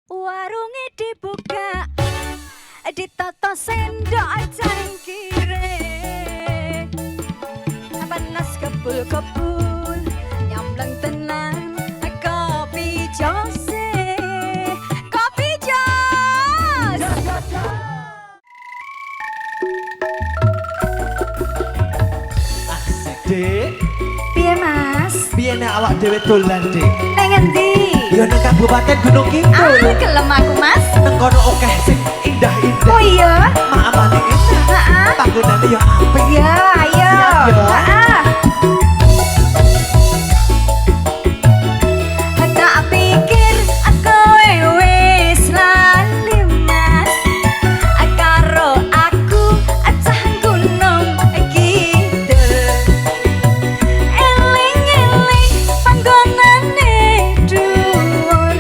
Warunge dibuka, ditata sendok cangkire, panas kebul-kebul, nyambleng tenan, kopi jose, kopi jos. Asik, Dik. Piye Mas? Piye nek awak dhewe dolan, Dik? Nang endi? Ya nang Kabupaten Gunung Kidul. Gelem aku Mas. Nang kono akeh sing indah-indah. Oh iya? Maamane enak. Heeh. Panggonane ya apik. Ya, ayo. Siap, ya. Heeh. Tak pikir kowe wis lali Mas, karo aku cah gunung kidul. Eling-eling panggonane dhuwur,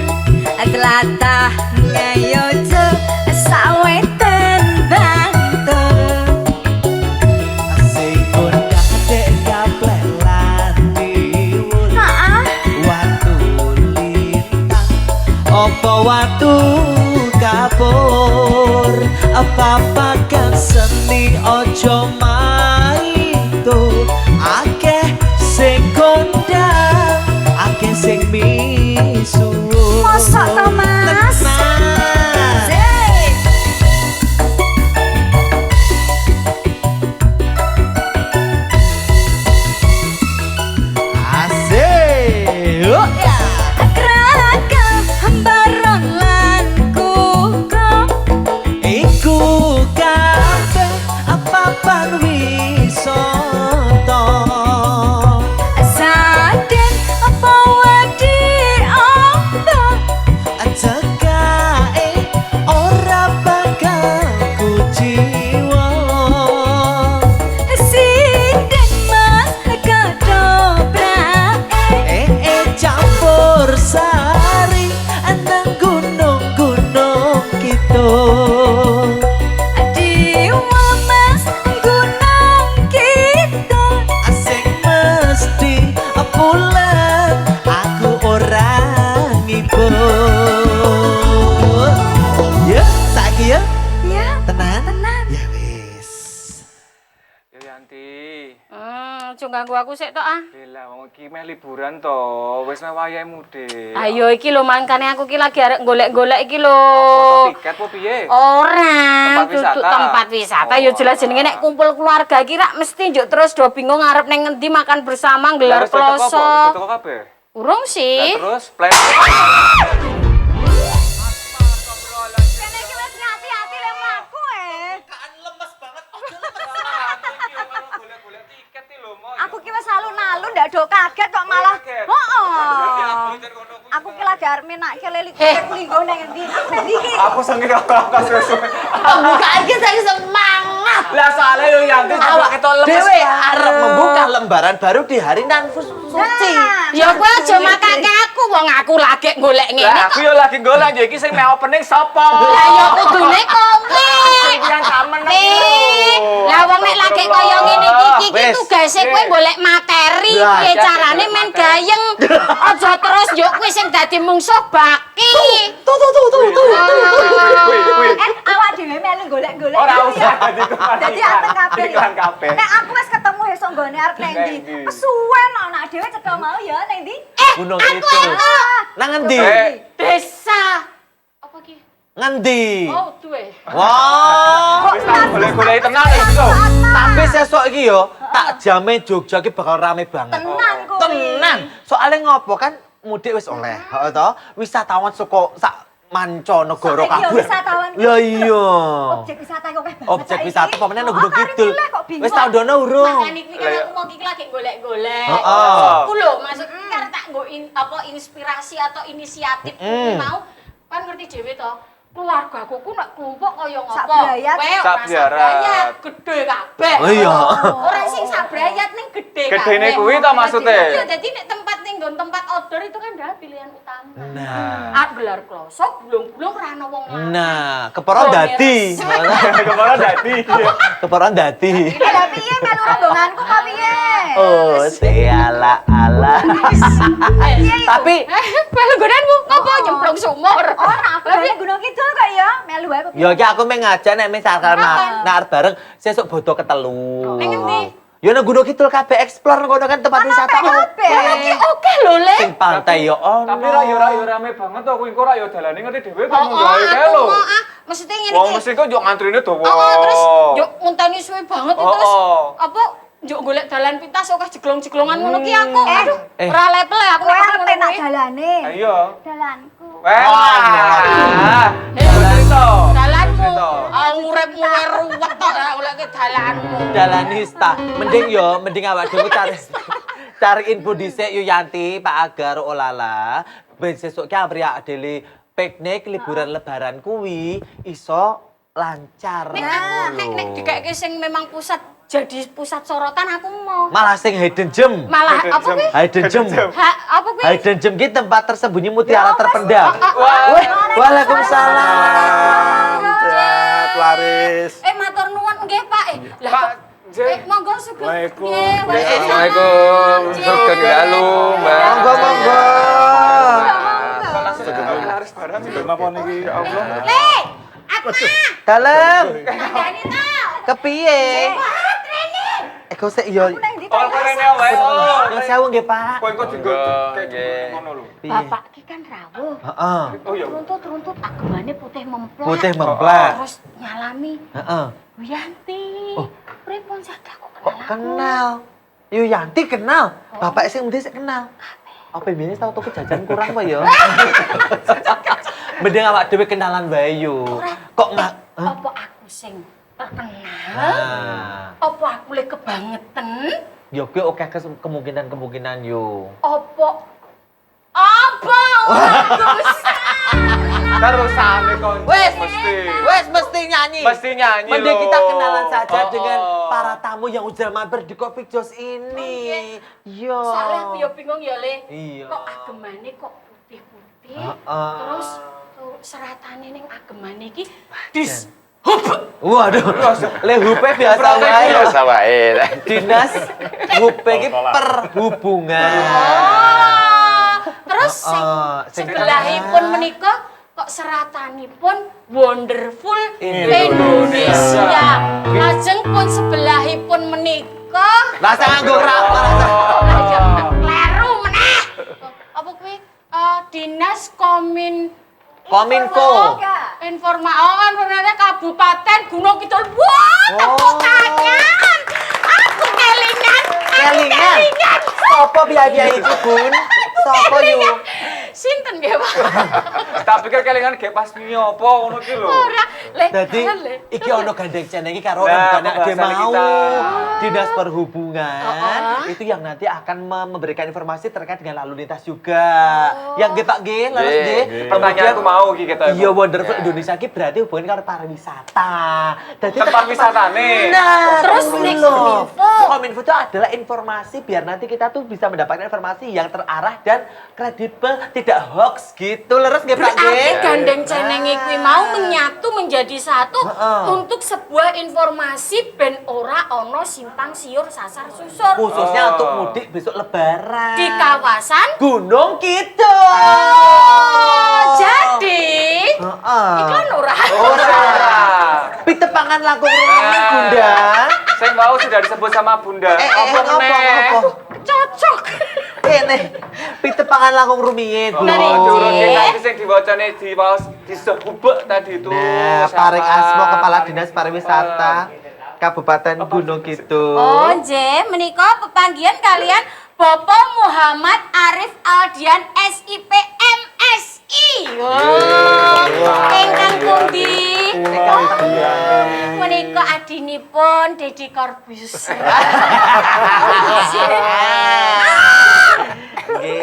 tlatah ngayojo saweten Bantul. Sing undang Dek gaplelan diwul. Heeh. Watu lintang. Apa watu kapur? Apa pakan seni ojo maito? Akeh sing kondang, akeh sing misuwur. Mosok to, Mas? Tenan. Sik. Asik. Oh, ya. Kraka hambaran lan kuko, Iku kabeh apa-apa wisata. saden apa wedi apa, Cekae ora bakal kuciwa. sinden Mas kedobrake. Campur sari nang gunung-gunung kidul. Diwa Mas gunung kidul, Asing mesti pulang, aku ora ngibul. Ya, saiki ya. ya Tenan? tenan. Ya wis. Ya Yanti, Aja ganggu aku sik tok ah. Bella wong iki meh liburan to, wis meh wayahe mudik. Ayo iki lho mangkane aku ki lagi arek golek-golek iki lho. Foto tiket apa piye? Ora, Tempat wisata. duduk tempat wisata. Ya jelas jenenge nek kumpul keluarga iki rak mesti njuk terus do bingung arep nang ngendi makan bersama gelar Wis teko kloso. kabeh. Urung Lah sih. terus plan. Kene iki wis ngati-ati lek mlaku Kan lemes banget. Golek-golek tiket iki lho, Mo. Aku ki wis alun-alun ndak do kaget kok malah. Kaget. Heeh. Aku ki lagi arep menakke leli tiket linggo nang endi. Nang ndi ki? Aku sengi apa suwe-suwe. Pembukaan ki saya semangat. Lah soalnya yo Yanti awak ketok lemes. Dewe arep membuka lembaran baru di hari nan suci. Ya kowe aja makake aku wong aku lagi golek ngene Lah aku kok. yo lagi golek yo iki sing meh opening sapa? Lah ya kudune kowe. Iki yang kamen Lah wong nek lagi kaya ngene iki Wes. tugase kowe golek materi Lah, piye ya, carane golek men materi. gayeng. Aja terus yo kowe sing dadi mungsuh baki. Tuh. Awak dhewe melu golek-golek. Ora usah dadi tukang Dadi iklan. anteng kabeh. Iklan kabeh. Nek aku wis ketemu esuk nggone arep nang ndi. Nang ndi? Kesuwen anak dhewe cedha mau ya nang ndi? Gunung Aku Kidul. Ah, Nang endi? Desa. Apa ki? Ngendi? Oh, duwe. Wah. Wis tak golek-golek tenan iso. Tapi sesuk iki yo tak jamin Jogja iki bakal rame banget. tenan kuwi. Tenan. Soalnya ngopo kan mudik wis oleh, heeh to? Wisatawan saka sak mancanegara Saiki yo kabeh. wisatawan. Lah iya. Objek wisata kok akeh banget. Objek saiki. wisata pamane nang Oh, Gunung karo Kidul. milih kok bingung. Wis tau dono urung? Makane iki kan aku mau iki lagi golek-golek. Heeh. Aku lho maksudku kan tak nggo apa inspirasi atau inisiatif kuwi mau kan ngerti dhewe to. Keluargaku ku nek kelompok kaya ngopo? Sabrayat. Kowe ora Sabrayat. sabrayat, gede kabeh. Oh iya. Ora sing sabrayat ning gede kabeh. Gedene kuwi to maksudnya? Iya, dadi nek tempat ning nggon tempat outdoor itu kan adalah pilihan utama. Nah. Gelar klosok blung-blung ra ono wong lanang. Nah, keporo dadi. Kepala dadi. Keporo dadi. Lah piye melu rombonganku kok piye? Oh, ala. Tapi melu gonanmu ngopo nyemplung sumur? Ora, aku lagi Gunung Kidul kok ya. Melu wae kok. yo iki aku meh ngajak nek misalkan nar bareng sesuk bodo ketelu. Ning endi? Yo nang Gunung Kidul kabeh explore ngono kan tempat wisata kabeh. Iki oke lho, Le. sing pantai yo ono. Tapi ra yo rame banget to kuwi engko ra yo dalane ngerti dhewe kan Oh, gawe kae aku lho. mau mesti ngene Wong iki. mesti kok yo ngantrine dawa. Terus yo ngunteni suwe banget Oh, terus oh. apa yo golek dalan pintas oke jeglong-jeglongan ngono ki aku. Aduh, Eh. ora level ya aku Kowe nek arep ngono tak kuwi. dalane. Ha iya. Dalanku. Wah. Cerita. Dalanmu, Cerita. uripmu ruwet tok ya goleke dalanmu. Dalanista. Mending awak dhewe cari info dhisik yo Yanti, Pak Agar Olala. Ben sesuk ki apriak dele piknik liburan lebaran kuwi iso lancar. Nek aku nek dikeke sing memang jadi pusat sorotan aku mau. Malah sing hidden gem. Malah apa kuwi? Hidden gem. Apa kuwi? Hidden gem ki tempat tersembunyi mutiara terpendam. Wah. Waalaikumsalam. Sehat, Laris. Matur nuwun nggih, Pak. Lah Pak, kok- Jen. monggo sugeng. Waalaikum. Nggih, Assalamualaikum. Sugeng dalu, Mbak. Monggo. Laris barang. Sugeng napa niki? Ya Allah. Le, aku Dalem. kandhani ta. Kepiye? Kok sik yo. Nang ndi Oh, korene wae. Oh. Yo sewu nggih, Pak. Kowe engko dienggo kayak ngono lho. Piye? Bapak ki kan rawuh. Heeh. Oh iya. Runtut agemane putih memplek. Putih memplek. Terus nyalami Heeh. Wiyanti. Oh. Pripun saged aku Kok kenal? Yo Yanti kenal. Bapak sing endi sik kenal? Apa biyen tau tuku jajan kurang apa ya? Mending awak dhewe kenalan wae yo. Kok nggak? Apa aku sing terkenal? Ah. Apa aku le kebangetan? Yo kuwi oke kemungkinan yo. Apa? Waduh, Terusane kon. Wes, mesti. wes mesti nyanyi. Mesti nyanyi Mending loh. kita kenalan saja Oh, dengan oh. para tamu yang udah mampir di Coffee Joss ini. Yo. soalnya aku ya bingung ya, Le. Iya. Kok agemane kok putih-putih? Heeh. Terus seratane ning agemane iki Waduh, le hupe biasa wae. Biasa wae. Dinas hupe iki perhubungan. Terus sing sing sebelahipun menika kok seratanipun wonderful Indonesia. Indonesia. Lajeng pun sebelahipun menika Rasa nganggo kleru meneh. Apa kuwi? Dinas Kominfo. Informasi Kabupaten Gunung Kidul. Wah, tepuk tangan. Aku kelingan. Kelingan. Sopo biaya iku, Bun? Sopo yu? Sinten nggih, Pak? Tak pikir kelingan kayak pas mie apa ngono ki lho. Ora, Le. Dadi Le. iki ono gandeng ceneng iki karo Nah, bukan dia pembahasan mau. kita. Dinas Perhubungan itu yang nanti akan memberikan informasi terkait dengan lalu lintas juga. Yang nggih Pak nggih, lalu nggih. Pertanyaanku mau ki kita. Iya wonderful Indonesia ki berarti hubungan karo pariwisata. Dadi Tempat wisatane. Nah, Terus nek Kominfo. Kominfo itu adalah informasi biar nanti kita tuh bisa mendapatkan informasi yang terarah dan kredibel, tidak hoax gitu. Leres nggih Pak Berarti nggih? gandeng ceneng kuwi mau menyatu menjadi satu Heeh. untuk sebuah informasi ben ora ono simpang siur sasar susur Khususnya untuk mudik besok lebaran. di kawasan Gunung Kidul. jadi Heeh. iklan ora. Ora. Pitepangan langkung rumah Bunda. Saya mau sudah disebut sama Bunda. Apa meneh? apa? Cocok. Kene. Pitepangan langkung rumiyin, Bu. Dari Oh, turun J. nanti sing diwacane di waos disebut tadi itu. Nah, Siapa? Paring Asmo Kepala Dinas Pariwisata Kabupaten Gunung Kidul. Oh, nggih, menika pepanggihan kalian Bapak Muhammad Arif Aldian SIP MSI. Oh, ingkang pundi? Menika adinipun Deddy Corbuzier. Nggih.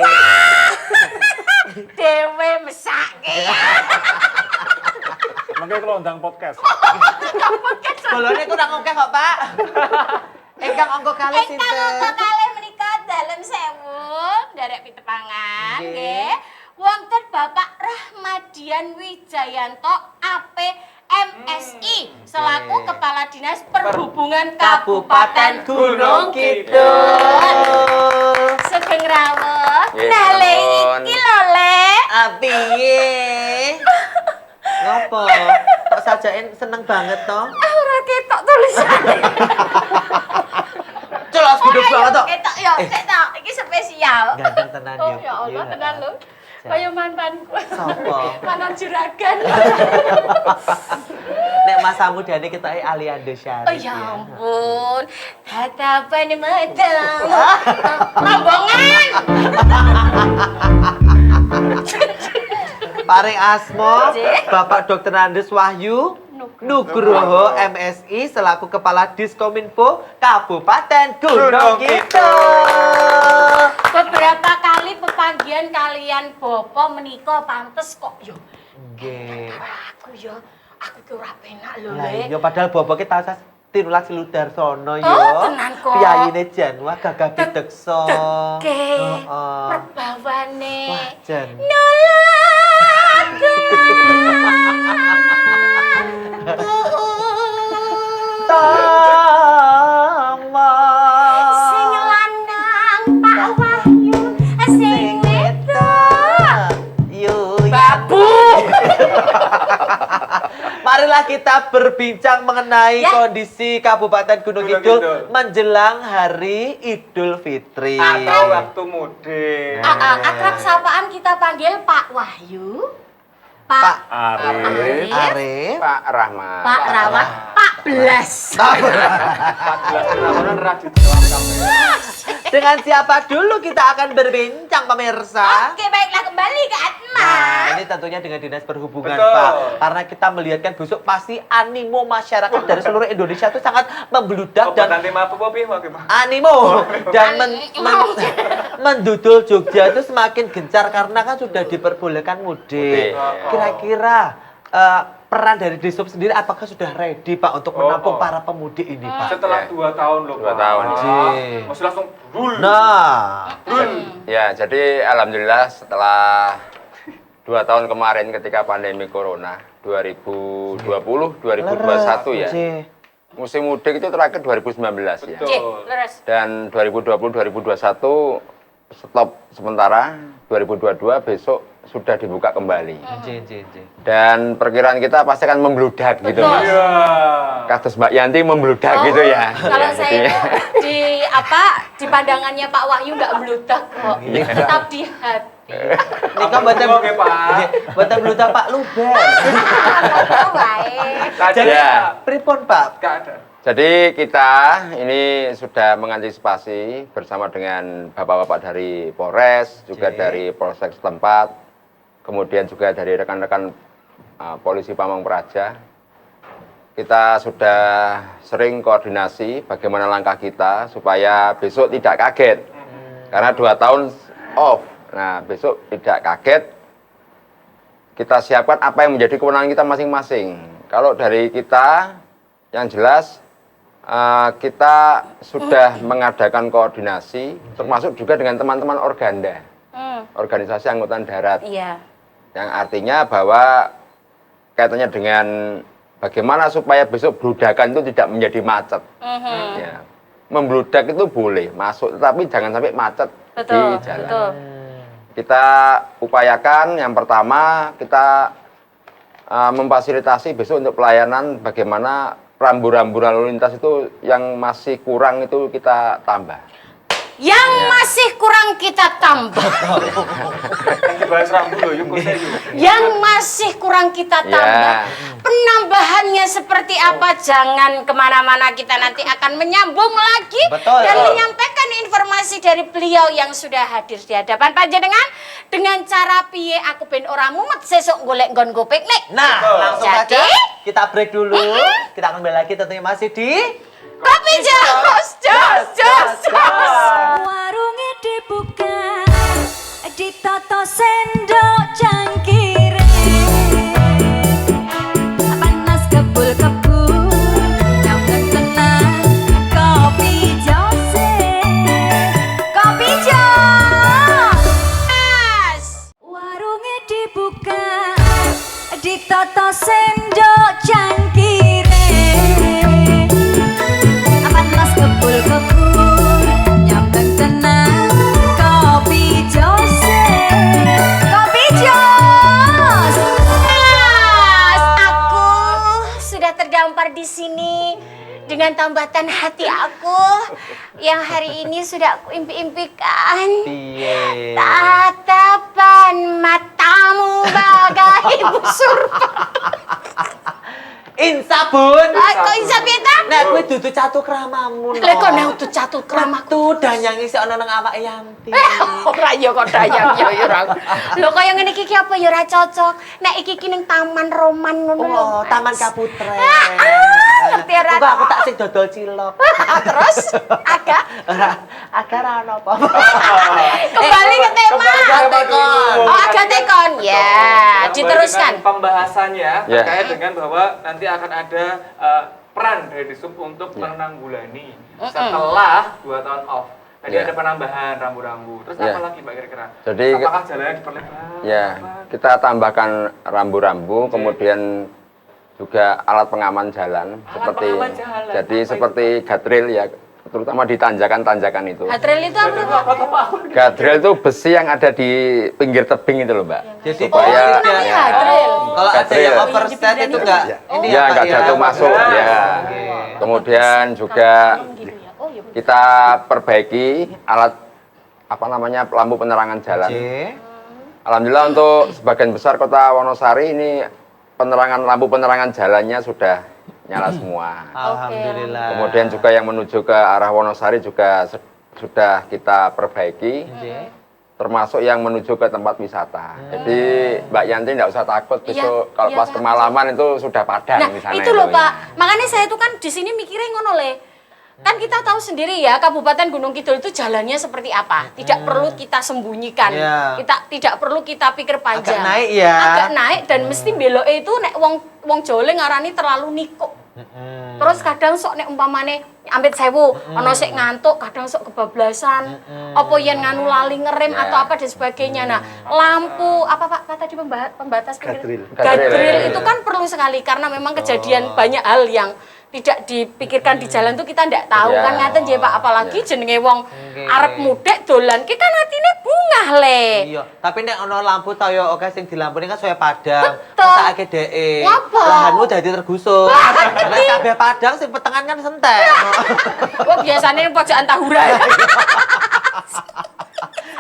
Dewe mesake. Makanya kalau undang podcast. Bolone kurang oke kok, Pak. Ingkang angka kalih Ingkang sinten? angka kalih menika dalem sewu nderek pitepangan Nggih. nggih. Wonten Bapak Rahmadian Wijayanto AP MSI selaku Kepala Dinas Perhubungan Kabupaten Gunung Kidul. Sugeng rawuh. Nggih, Nah, le nuwun. iki lho, Le. Piye? Ngopo? Kok sajain seneng banget toh? Ora ketok tulisane. Jelas gede banget toh. Ketok yo, ketok. Iki spesial. Ganteng tenan Oh yo. ya Allah, Iya. tenan lho. Kaya mantanku. Sopo? Mantan juragan. Nek Mas Samudane ketoke Aliando Syarif. Oh ya ampun. Tatapan matamu. Rombongan. Paring asmo Cik. Bapak Dr. Andes Wahyu Nugroho MSI selaku Kepala Diskominfo Kabupaten Gunung Kidul. Beberapa kali pepanggian kalian Bopo menika pantes kok yo. Nggih. Aku yo, aku ki ora penak lho, Lah Le. iya padahal boboke tasas Tinulas Ludarsono yo. Oh, tenan kok. Piyayine Janwa gagah bideksa. Oke. Heeh. Perbawane. Wah, Jan. Tama. Sing lanang Pak Wahyu, sing wedok Babu. Marilah kita berbincang mengenai Ya. kondisi Kabupaten Gunung Gunung Kidul Kidul. menjelang Hari Idul Fitri. Atau waktu mudik. Akrab sapaan kita panggil Pak Wahyu, Pak Arif. Arif. Pak Rahmat. Pak Rawat, Pak Blas. 14 Ramadan rajin dalam kamera. Dengan siapa dulu kita akan berbincang pemirsa? Oke, baiklah kembali ke Atma. Nah, ini tentunya dengan Dinas Perhubungan, Betul. Pak. Karena kita melihatkan besok pasti animo masyarakat dari seluruh Indonesia itu sangat membludak Obat dan anti mabuk apa piye, Pak? animo dan mendudul Jogja itu semakin gencar karena kan sudah diperbolehkan mudik. Mudik. Kira-kira peran dari Dishub sendiri apakah sudah ready Pak untuk menampung para pemudik ini Pak? Setelah Ya. 2 tahun loh, 2 Pak. tahun. Jih. Masih langsung brul. Nah, Ya, jadi alhamdulillah setelah 2 tahun kemarin ketika pandemi Corona 2020, 2021 ya. Jih. Musim mudik itu terakhir 2019 ya. Betul. Cik, leres. Dan 2020, 2021 stop sementara, 2022 besok sudah dibuka kembali. Jih. Dan perkiraan kita pasti akan membludak gitu. Betul. Mas. Iya. Kasus Mbak Yanti membludak gitu ya. Kalau Ya, saya jadi- itu di pandangannya Pak Wahyu nggak meludak kok. Tetap di hati. Ini kan buatan Oke, Pak. buatan beluta Pak Luber. Oh, baik. Tadi Ya. Pripun Pak? Gak ada. Jadi kita ini sudah mengantisipasi bersama dengan bapak-bapak dari Polres, juga Oke. dari Polsek setempat, kemudian juga dari rekan-rekan polisi Pamong Praja. Kita sudah sering koordinasi bagaimana langkah kita supaya besok tidak kaget. Karena 2 tahun off. Nah, besok tidak kaget. Kita siapkan apa yang menjadi kewenangan kita masing-masing. Kalau dari kita, yang jelas kita sudah mengadakan koordinasi, termasuk juga dengan teman-teman Organda, organisasi angkutan darat. Iya. Yang artinya bahwa kaitannya dengan bagaimana supaya besok bludakan itu tidak menjadi macet. Ya. Membludak itu boleh masuk, tetapi jangan sampai macet di jalan. Betul. Kita upayakan yang pertama kita memfasilitasi besok untuk pelayanan bagaimana rambu-rambu lalu lintas itu yang masih kurang itu kita tambah. Yang masih kurang kita tambah. Yang dibahas rambu loh, yuk saya yuk. Yang masih kurang kita tambah. Ya. Penambahannya seperti apa? Jangan kemana-mana, kita nanti akan menyambung lagi Betul. dan menyampaikan informasi dari beliau yang sudah hadir di hadapan panjenengan dengan cara piye aku ben ora mumet sesuk golek nggon go piknik. Nah, langsung Jadi? saja kita break dulu. Kita akan kembali lagi tentunya masih di Kopi jos. Warungnya dibuka, ditoto sendok cangkire, panas kebul-kebul, nyambut tenang, kopi jose, kopi jos. Warungnya dibuka, ditoto soto sendok cangkire apan mas kebul-kebul nyambeng tenang kopi jose kopi jos. Aku sudah terdampar di sini dengan tambatan hati aku yang hari ini sudah aku impi-impikan. Piye? Tatapan matamu bagai busur. Insa bun. Kok insya beta? Nek kowe dudu catu kramamu. Lek kok nang tuh catu kramaku. Tuh danyang isi ana nang awake Yanti. Ora ya kok dayang ya ora. Lho kaya ngene iki apa ya ora cocok. Nek iki ning taman roman ngono lho. Oh, Taman Kaputren. Ngerti ora? Enggak, aku tak sing dodol cilok. Terus agak Agak ra ono apa. kembali ke tema. Agak tekon. Oh, agak tekon. Ya, diteruskan. Dengan pembahasannya Ya. terkait dengan bahwa nanti akan ada peran dari Disub untuk menanggulangi setelah 2 tahun off. Tadi Ya. ada penambahan rambu-rambu. Terus Ya. apa lagi Mbak kira-kira? Jadi, apakah jalannya diperlebar? Ya, Apa? kita tambahkan rambu-rambu, kemudian juga alat pengaman jalan seperti pengaman jalan. jadi Apa seperti guardrail ya, terutama di tanjakan-tanjakan itu. Hatril itu apa? Pak? Guardrail itu besi yang ada di pinggir tebing itu loh, Mbak. Jadi Supaya itu namanya ya, guardrail. kalau ada Guardrail. yang overstep itu enggak ini ya Pak, nggak jatuh masuk ya. Kemudian juga Gitu ya. Oh ya. kita perbaiki alat apa namanya lampu penerangan jalan. Oke. Alhamdulillah untuk sebagian besar kota Wonosari ini lampu penerangan jalannya sudah nyala semua. Alhamdulillah. Kemudian juga yang menuju ke arah Wonosari juga sudah kita perbaiki, termasuk yang menuju ke tempat wisata. Jadi Mbak Yanti nggak usah takut besok kalau iya, pas Pak. kemalaman itu sudah padang Nah, di sana itu loh ya. Pak. Makanya saya tuh kan di sini mikirnya ngono le. Kan kita tahu sendiri ya, Kabupaten Gunung Kidul itu jalannya seperti apa. Tidak perlu kita sembunyikan. Iya. Kita tidak perlu kita pikir panjang. Agak naik ya. Agak naik dan mesti belok itu nek wong Jawa ngarani terlalu nikuk. Terus kadang sok nek umpamane ambet sewu, ono sik ngantuk, kadang sok kebablasan. Apa yen nganu lali ngerem atau apa dan sebagainya. Nah, lampu apa Pak tadi pembatas pinggir guardrail itu kan perlu sekali karena memang kejadian banyak hal yang tidak dipikirkan di jalan tuh kita ndak tahu Iya. kan ngaten ya Pak, apalagi jenenge wong arep mudek dolan ki kan atine bungah le. Iya, tapi nek ono lampu tau ya oke sing dilampuni kan saya padang. Betul. Masake dheke. Ngapa? Lahanmu dadi tergusur. Nek kabeh padang sing petengan kan sentek. Wah biasanya pojokan tahura.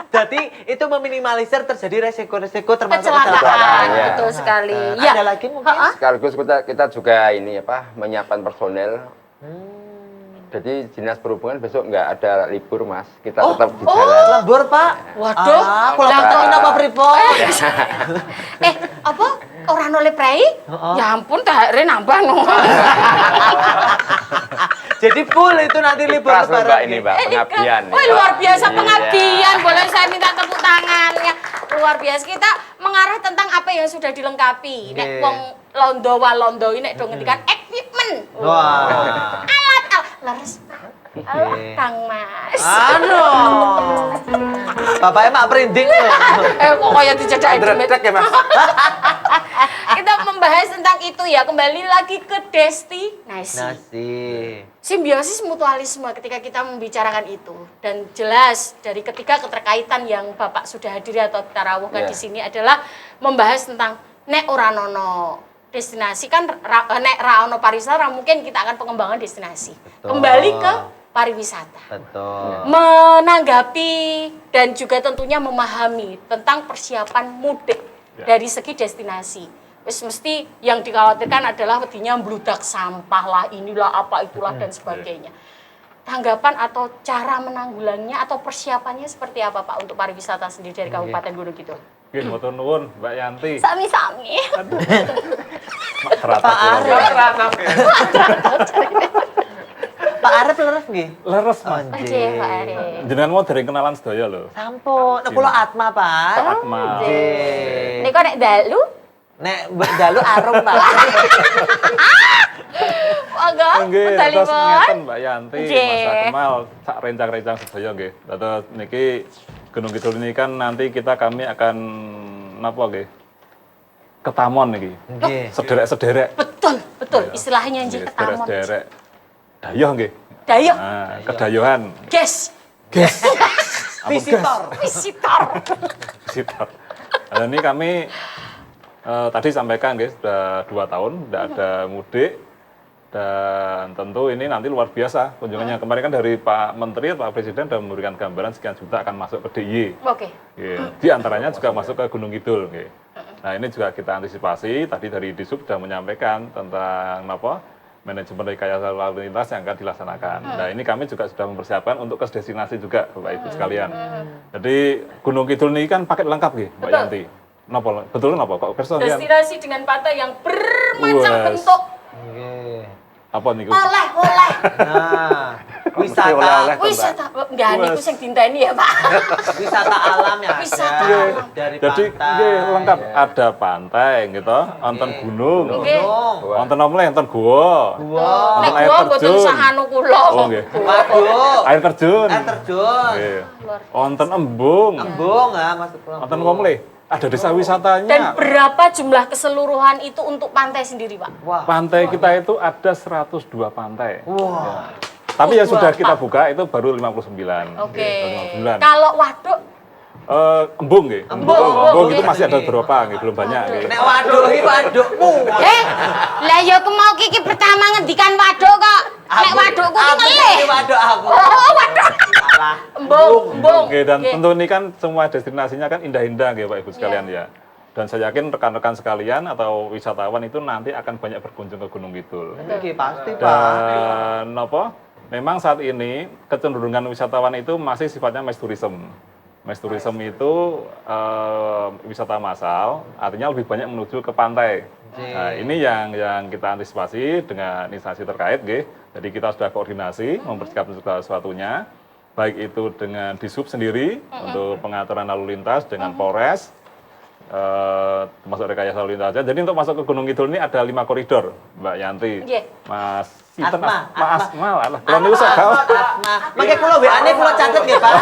Jadi itu meminimalisir terjadi resiko-resiko termasuk Kecelakaan, Iya. betul sekali. Ada Ya. lagi mungkin? Sekaligus kita juga ini apa menyiapkan personel. Jadi dinas perhubungan besok nggak ada libur Mas, kita tetap di jalan. Lembur, Pak. Waduh. Kalau Lah, kok apa pripun? Apa? Orang oleh prei? Ya ampun, tahare nambah no. Jadi full itu nanti libur Ikhlas loh, Mbak lebaran. ini Mbak, pengabdian. Wah luar biasa Iya. pengabdian. Boleh saya minta tepuk tangannya. Luar biasa. Kita mengarah tentang apa yang sudah dilengkapi. Nek Oke. wong londo ini nek do ngendikan equipment. Wah. Alat. Leres. Kang Mas. Anu. Bapaknya mak perinding loh. Kok kaya dijajaki Dredeg ya Mas. Kita membahas tentang itu ya. Kembali lagi ke destinasi. Nasi. Simbiosis mutualisme ketika kita membicarakan itu. Dan jelas dari ketiga keterkaitan yang Bapak sudah hadiri atau kita rawuhkan Iya. di sini adalah membahas tentang nek ora nono destinasi kan nek ra ono pariwisata mungkin kita akan pengembangan destinasi. Betul. Kembali ke pariwisata. Betul. Menanggapi dan juga tentunya memahami tentang persiapan mudik dari segi destinasi. Wis mesti yang dikhawatirkan adalah wedinya mbludak sampah lah, inilah apa itulah dan sebagainya. Tanggapan atau cara menanggulanginya atau persiapannya seperti apa Pak untuk pariwisata sendiri dari Kabupaten Gunung Kidul? Nggih, matur nuwun Mbak Yanti. Sami-sami. Terata Pak kula. Arif. Pak Arif leres nggih? Leres Mas. Oke, Pak Arif. Jenengan mau dari kenalan sedaya lho. Sampun. Nek kula Atma, Pak. Pak Atma. Nggih. Nek kok nek dalu? Nek dalu arum, Pak. Agak Nggih, medali terus pon. ngeten Mbak Yanti, Nggih. Mas Akmal, sak rencang-rencang sedaya nggih. Dados niki Gunung Kidul ini kan nanti kami akan napa nggih? ketamon iki. Nggih. Sederek-sederek. Betul, betul. Istilahnya nggih ketamon. Sederek-sederek. Dayoh nggih. Dayoh. Nah, kedayohan. Guys, Visitor. visitor. Visitor. Nah, ini kami tadi sampaikan guys, sudah 2 tahun tidak ada mudik dan tentu ini nanti luar biasa kunjungannya. Kemarin kan dari Pak Menteri, Pak Presiden sudah memberikan gambaran sekian juta akan masuk ke DIY. Oke. Di antaranya juga masuk ke Gunung Kidul. Nah ini juga kita antisipasi. Tadi dari Disub sudah menyampaikan tentang apa manajemen rekayasa lalu lintas yang akan dilaksanakan. Nah ini kami juga sudah mempersiapkan untuk ke destinasi juga, Bapak Ibu sekalian. Jadi Gunung Kidul ini kan paket lengkap nih, Mbak Yanti. Napa? Betul napa? Kok kerso ya? Destinasi dengan pantai yang bermacam Wes. bentuk. Nggih. Apa niku? Oleh-oleh. Nah, Mesti oleh-oleh. wisata Wisata. Enggak, niku sing dinteni ya, Pak. wisata alam ya. Wisata ada. alam. Dari Jadi pantai. nggih lengkap, ada pantai gitu, wonten gunung, Nggih. wonten apa meneh, wonten gua. Gua. Nek Wonten air gua mboten terjun. sahanu kula. Oh nggih. Waduh. Air terjun. Air terjun. Nggih. Luar Wonten embung. Embung ah masuk pulang. Wonten apa meneh? Ada desa wisatanya. Dan berapa jumlah keseluruhan itu untuk pantai sendiri, Pak? Wah. Pantai kita itu ada 102 pantai. Wah. Tapi yang sudah Pak. kita buka itu baru 59. Oke. Baru 59. Kalau waduk Embung nggih. Embung itu masih ada beberapa nggih, belum banyak nggih. Nek waduk iki wadukmu. lah ya kemau kiki pertama ngendikan waduk kok. Nek wadukku ki ngelih. Iki waduk aku. Oh, waduk. Salah. Embung. Oke, dan Oke. tentu ini kan semua destinasinya kan indah-indah nggih Pak Ibu sekalian ya. Dan saya yakin rekan-rekan sekalian atau wisatawan itu nanti akan banyak berkunjung ke Gunung Kidul. Iki pasti, Pak. Dan apa? Memang saat ini kecenderungan wisatawan itu masih sifatnya mass tourism. Mass tourism itu wisata massal, artinya lebih banyak menuju ke pantai. Nah, ini yang kita antisipasi dengan instansi terkait, nggih. Jadi kita sudah koordinasi mempersiapkan segala sesuatunya, baik itu dengan Disub sendiri untuk pengaturan lalu lintas dengan Polres, termasuk rekayasa lalu lintasnya. Jadi untuk masuk ke Gunung Kidul ini ada 5 koridor, Mbak Yanti. Nggih. Mas Asma, Asma lah. Kalau niku sok gawe. Nah, mangke kula WA-ne kula catet nggih, Pak.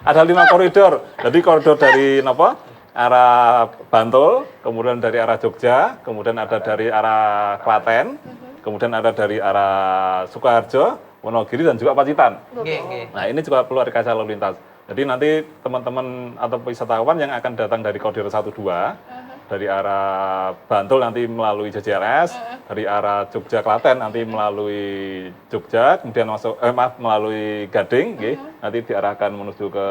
Ada 5 koridor. Jadi koridor dari napa? Arah Bantul, kemudian dari arah Jogja, kemudian ada dari arah Klaten, kemudian ada dari arah Sukoharjo, Wonogiri dan juga Pacitan. Nggih, nggih. Nah, ini juga perlu rekayasa lalu lintas. Jadi nanti teman-teman atau wisatawan yang akan datang dari koridor 1 2 dari arah Bantul nanti melalui JJLS, dari arah Jogja Klaten nanti melalui Jogja, kemudian melalui Gading, nggih. Nanti diarahkan menuju ke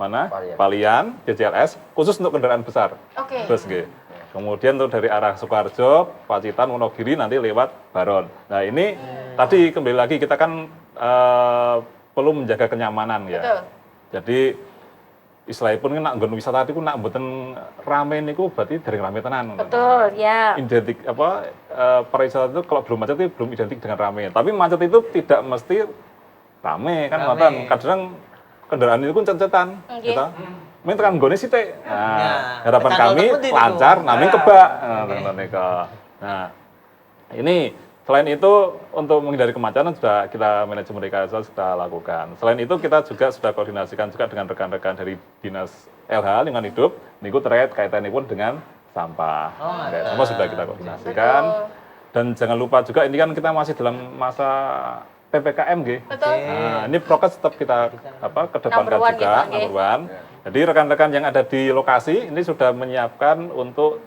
mana? Palian, JJLS, khusus untuk kendaraan besar. Oke. Bus, nggih. Kemudian untuk dari arah Sukoharjo, Pacitan, Wonogiri nanti lewat Baron. Nah ini tadi kembali lagi kita kan perlu menjaga kenyamanan ya. Betul. Jadi istilahipun nak nggon wisata itu nak mboten rame niku berarti dereng rame tenan. Betul, ya. Identik pariwisata itu kalau belum macet itu belum identik dengan rame. Tapi macet itu tidak mesti rame kan ngoten. Kadang kendaraan itu cecetan Nggih. gitu. Men tekan nggone sithik. Ya, Nah, harapan tekan kami tekan lancar itu. namanya kebak. Nah, ini selain itu untuk menghindari kemacetan sudah kita manajemen rekayasa sudah lakukan. Selain itu kita juga sudah koordinasikan juga dengan rekan-rekan dari Dinas LH Lingkungan Hidup. Niku terkait kaitannya pun dengan sampah. Sampah sudah kita koordinasikan. Dan jangan lupa juga ini kan kita masih dalam masa PPKM nggih. Betul. Nah, ini prokes tetap kita kedepankan Number one juga, kita, nggih. number one. Jadi rekan-rekan yang ada di lokasi ini sudah menyiapkan untuk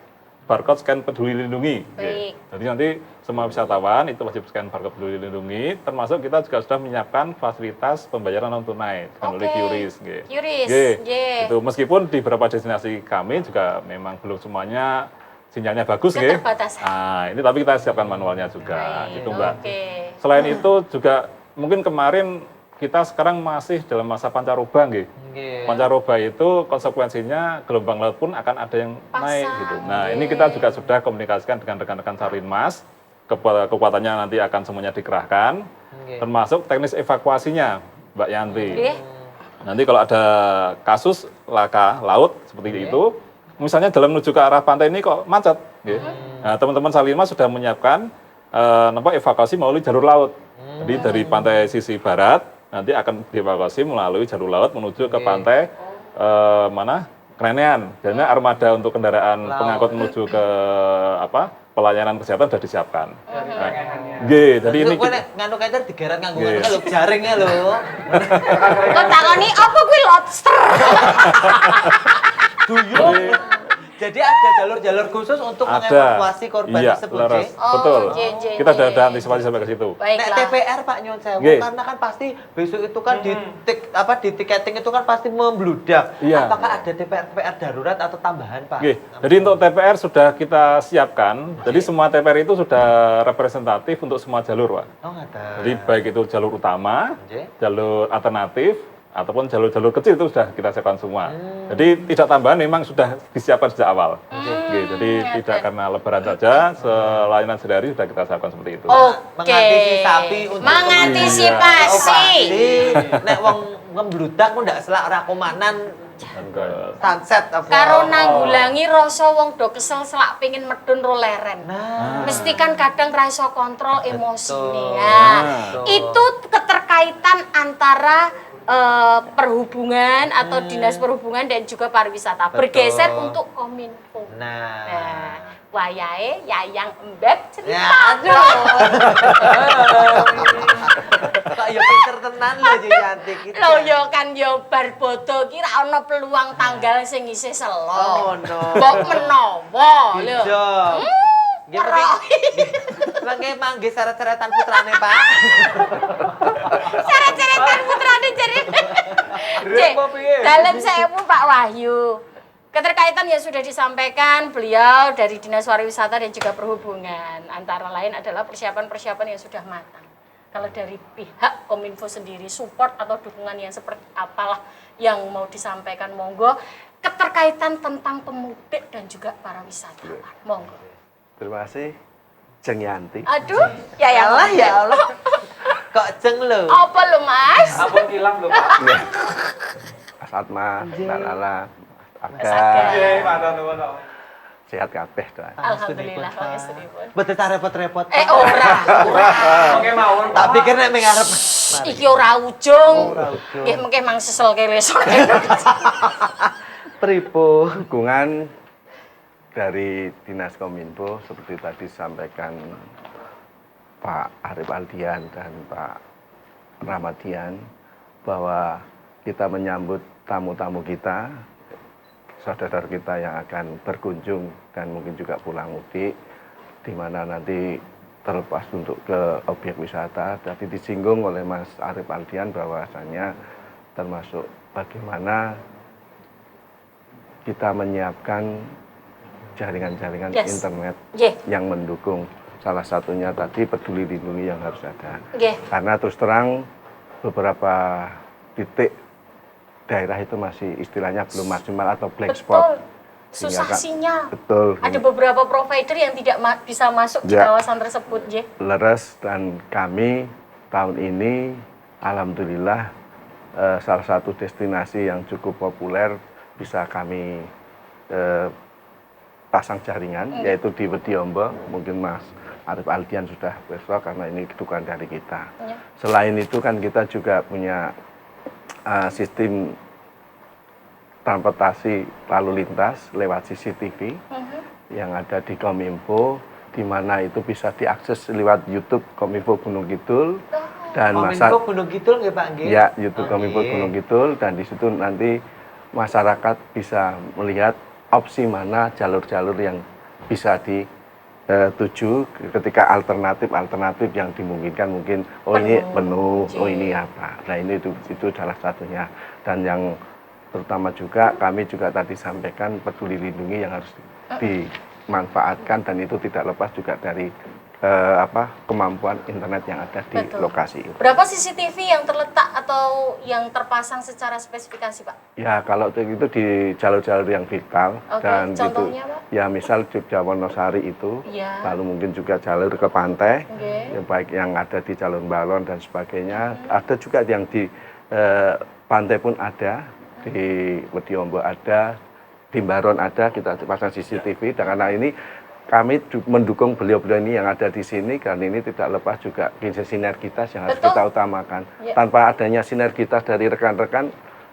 barcode scan peduli lindungi. Baik. Jadi nanti semua wisatawan itu wajib scan barcode peduli lindungi, termasuk kita juga sudah menyiapkan fasilitas pembayaran non tunai dengan oleh Oke. QRIS. Nggih. QRIS, Nggih. nggih. Itu meskipun di beberapa destinasi kami juga memang belum semuanya sinyalnya bagus nggih. Keterbatasan. Nah, ini tapi kita siapkan manualnya juga Baik, gitu, Mbak. Oke. Selain itu juga mungkin kemarin kita sekarang masih dalam masa pancaroba nggih. Nggih. Pancaroba itu konsekuensinya gelombang laut pun akan ada yang naik Pasang, gitu. Nah, nggih. ini kita juga sudah komunikasikan dengan rekan-rekan Sarinmas. Kekuatannya nanti akan semuanya dikerahkan. Nggih. Termasuk teknis evakuasinya, Mbak Yanti. Nggih. Nanti kalau ada kasus laka laut seperti itu, misalnya dalam menuju ke arah pantai ini kok macet, nggih. Nah, teman-teman Salinmas sudah menyiapkan evakuasi melalui jalur laut. Jadi dari pantai sisi barat nanti akan dievakuasi melalui jalur laut menuju ke pantai mana? kerenean. Jadi armada untuk kendaraan pengangkut menuju ke pelayanan kesehatan sudah disiapkan. Jadi ini kowe nek nganu kaiter digeret nganggo ngono lho jaringnya lho. Kok takoni apa kuwi lobster? Duyung. Jadi ada jalur-jalur khusus untuk mengevakuasi korban tersebut, leres. Ji? Betul. J. Kita sudah antisipasi sampai ke situ. Nek Baiklah. TPR Pak Nyon Sewu, Nggih. karena kan pasti besok itu kan di tiketing itu kan pasti membludak. Iya. Apakah ada TPR darurat atau tambahan, Pak? Oke, jadi untuk TPR sudah kita siapkan. Jadi semua TPR itu sudah representatif untuk semua jalur, Pak. Oh, nggak ada. Jadi baik itu jalur utama, Oke. jalur alternatif, ataupun jalur-jalur kecil itu sudah kita siapkan semua. Jadi tidak tambahan, memang sudah disiapkan sejak awal. Oke, jadi tidak karena lebaran saja, selayanan sehari sudah kita siapkan seperti itu. Mengantisipasi untuk Mengantisipasi. Nek wong ngebludak ku ndak selak ora komanan sunset apa. Karo nanggulangi rasa wong do kesel selak pengin medun ro leren. Mesti kan kadang ra iso kontrol emosine. Nah, itu keterkaitan antara perhubungan atau dinas perhubungan dan juga pariwisata bergeser untuk Kominfo. Nah, wayahe Yayang Embek cerita. Ya, aduh. Kok ya pinter tenan lho Yanti iki. Lho yo kan yo bar bodo ki ra ono peluang tanggal sing isih selo. Oh, no. Mbok menawa lho. Iya. Nggih mangke seret-seretan putrane, Pak. Seret-seretan putrane jadi. Dalam sewu Pak Wahyu. Keterkaitan yang sudah disampaikan beliau dari Dinas Pariwisata dan juga Perhubungan. Antara lain adalah persiapan-persiapan yang sudah matang. Kalau dari pihak Kominfo sendiri, support atau dukungan yang seperti apalah yang mau disampaikan, monggo. Keterkaitan tentang pemudik dan juga para wisatawan, monggo. Terima kasih, Jeng Yanti. Aduh, ya Allah, Allah. ya Allah. Kok jeng lho. Apa lo Mas? Ampun hilang lho, Pak. Mas Atma, Mbak Lala, Mas Aga, Aga. Nggih, matur nuwun. sehat kabeh doa. Alhamdulillah, pangestanipun. Betul ta repot-repot. Ora. Oke mawon. Tak pikir nek ming arep. Iki ora ujung. Nggih mengke mang sesel kele sore. Pripun dukungan dari Dinas Kominfo seperti tadi disampaikan Pak Arif Aldian dan Pak Ramadian bahwa kita menyambut tamu-tamu kita, saudara kita yang akan berkunjung dan mungkin juga pulang mudik, di mana nanti terlepas untuk ke objek wisata. Tadi disinggung oleh Mas Arif Aldian bahwasanya termasuk bagaimana kita menyiapkan jaringan-jaringan internet yang mendukung. Salah satunya tadi peduli lindungi yang harus ada. Karena terus terang beberapa titik daerah itu masih istilahnya belum maksimal atau black spot. Susah sinyal. Betul. Ada beberapa provider yang tidak bisa masuk di kawasan tersebut, Leres, dan kami tahun ini alhamdulillah salah satu destinasi yang cukup populer bisa kami pasang jaringan, yaitu di Wediombo. Mungkin Mas Arif Aldian sudah besok karena ini dukungan dari kita. Selain itu kan kita juga punya sistem transportasi lalu lintas lewat CCTV yang ada di Kominfo, di mana itu bisa diakses lewat YouTube Kominfo Gunung Kidul dan Kominfo Gunung Kidul nggih Pak nggih? Ya, YouTube Kominfo Gunung Kidul, dan di situ nanti masyarakat bisa melihat opsi mana jalur-jalur yang bisa dituju ketika alternatif yang dimungkinkan, mungkin ini penuh, ini apa. Nah ini itu salah satunya. Dan yang terutama juga kami juga tadi sampaikan peduli lindungi yang harus dimanfaatkan, dan itu tidak lepas juga dari kemampuan internet yang ada di lokasi itu. Berapa CCTV yang terletak atau yang terpasang secara spesifikasi, Pak? Ya kalau itu di jalur-jalur yang vital, dan contohnya, itu Pak? ya misal Jogja Wonosari itu, lalu mungkin juga jalur ke pantai, ya, baik yang ada di jalur balon dan sebagainya. Ada juga yang di pantai pun ada, di Wediombo ada, di Baron ada, kita pasang CCTV. Dan karena ini kami mendukung beliau-beliau ini yang ada di sini, karena ini tidak lepas juga sinergitas yang harus kita utamakan. Tanpa adanya sinergitas dari rekan-rekan,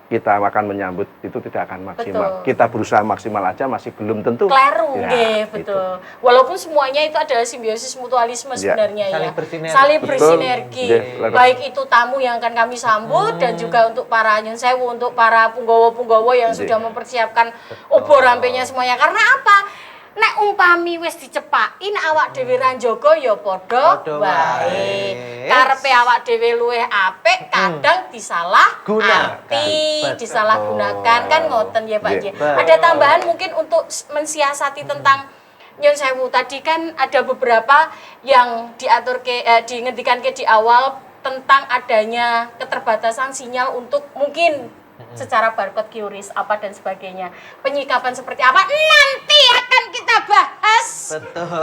kita akan menyambut itu tidak akan maksimal. Betul. Kita berusaha maksimal aja masih belum tentu. Kleru, Ya, nggih, gitu. betul. Walaupun semuanya itu adalah simbiosis mutualisme sebenarnya Saling ya. bersinergi. Saling Betul. bersinergi. Nggih, Baik itu tamu yang akan kami sambut dan juga untuk para nyun sewu, untuk para punggawa-punggawa yang Nggih. sudah mempersiapkan obor rampenya semuanya. Karena apa? Nek umpami wis dicepakin awak dhewe ra njaga ya padha Padha wae. wae. Karepe awak dhewe luwih apik kadang disalah Gunakan. arti, Betul. disalahgunakan kan ngoten ya Pak Nggih. Nggih. Ada tambahan mungkin untuk mensiasati tentang Nyun Sewu tadi kan ada beberapa yang diatur diingatkan di awal tentang adanya keterbatasan sinyal untuk mungkin secara barcode QRIS apa dan sebagainya. Penyikapan seperti apa nanti akan kita bahas. Betul.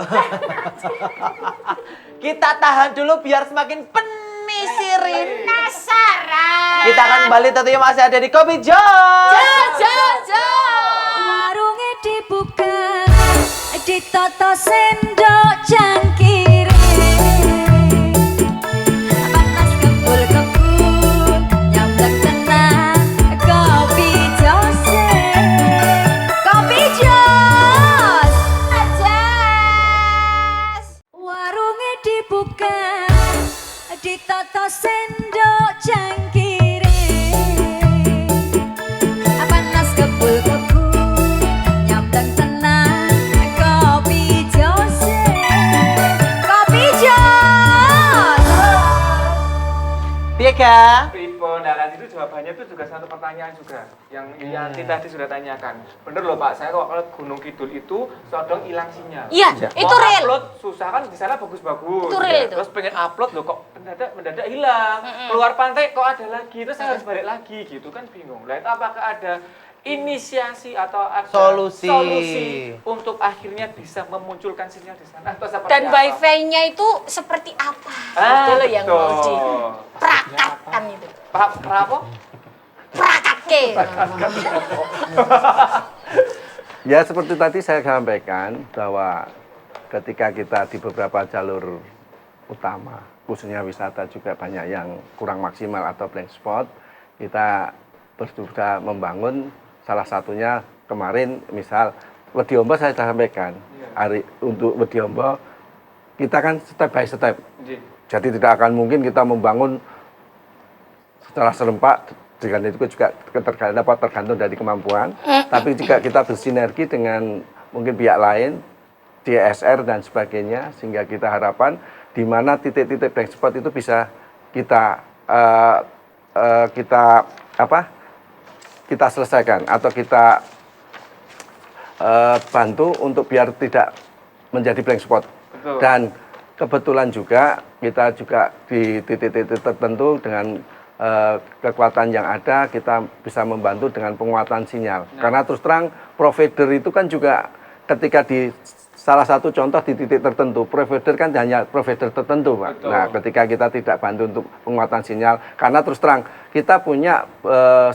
Kita tahan dulu biar semakin penisirin. Penasaran. Kita akan kembali tentunya masih ada di Kopi Jos. Warungnya dibuka, ditoto sendok cangkir. Panas kebul kebun, nyamblak tenang, kopi jos. Kopi jos. Warungnya dibuka, ditoto sendok cangkir. Panas kebul kebun, nyamblak tenang, kopi jos. Kopi jos. Tiga. Pripun, nah nanti itu jawabannya itu juga satu pertanyaan juga yang Yanti tadi sudah tanyakan. Bener loh Pak, saya kalau ke Gunung Kidul itu sodong hilang sinyal. Iya, itu Mau real. upload susah kan di sana bagus-bagus. Itu real itu. Terus pengen upload loh kok mendadak hilang. Keluar pantai kok ada lagi, terus saya harus balik lagi gitu kan bingung. Lah itu apakah ada inisiasi atau ada Solusi. untuk akhirnya bisa memunculkan sinyal di sana atau seperti Dan apa? wifi-nya itu seperti apa? Ah, Itu loh yang mau betul. diprakatkan itu. Pak, kenapa? Prakatke. Ya seperti tadi saya sampaikan bahwa ketika kita di beberapa jalur utama, khususnya wisata juga banyak yang kurang maksimal atau blank spot, kita berusaha membangun salah satunya kemarin misal Wediombo saya sudah sampaikan, hari untuk Wediombo kita kan step by step, Ji. jadi tidak akan mungkin kita membangun secara serempak dengan itu juga tergantung dari kemampuan, tapi juga kita bersinergi dengan mungkin pihak lain, DSR dan sebagainya, sehingga kita harapan di mana titik-titik blank spot itu bisa kita kita selesaikan atau kita bantu untuk biar tidak menjadi blank spot. Betul. Dan kebetulan juga kita juga di titik-titik tertentu dengan kekuatan yang ada kita bisa membantu dengan penguatan sinyal. Karena terus terang provider itu kan juga ketika di salah satu contoh di titik tertentu, provider kan hanya provider tertentu, Pak. Betul. Nah, ketika kita tidak bantu untuk penguatan sinyal, karena terus terang kita punya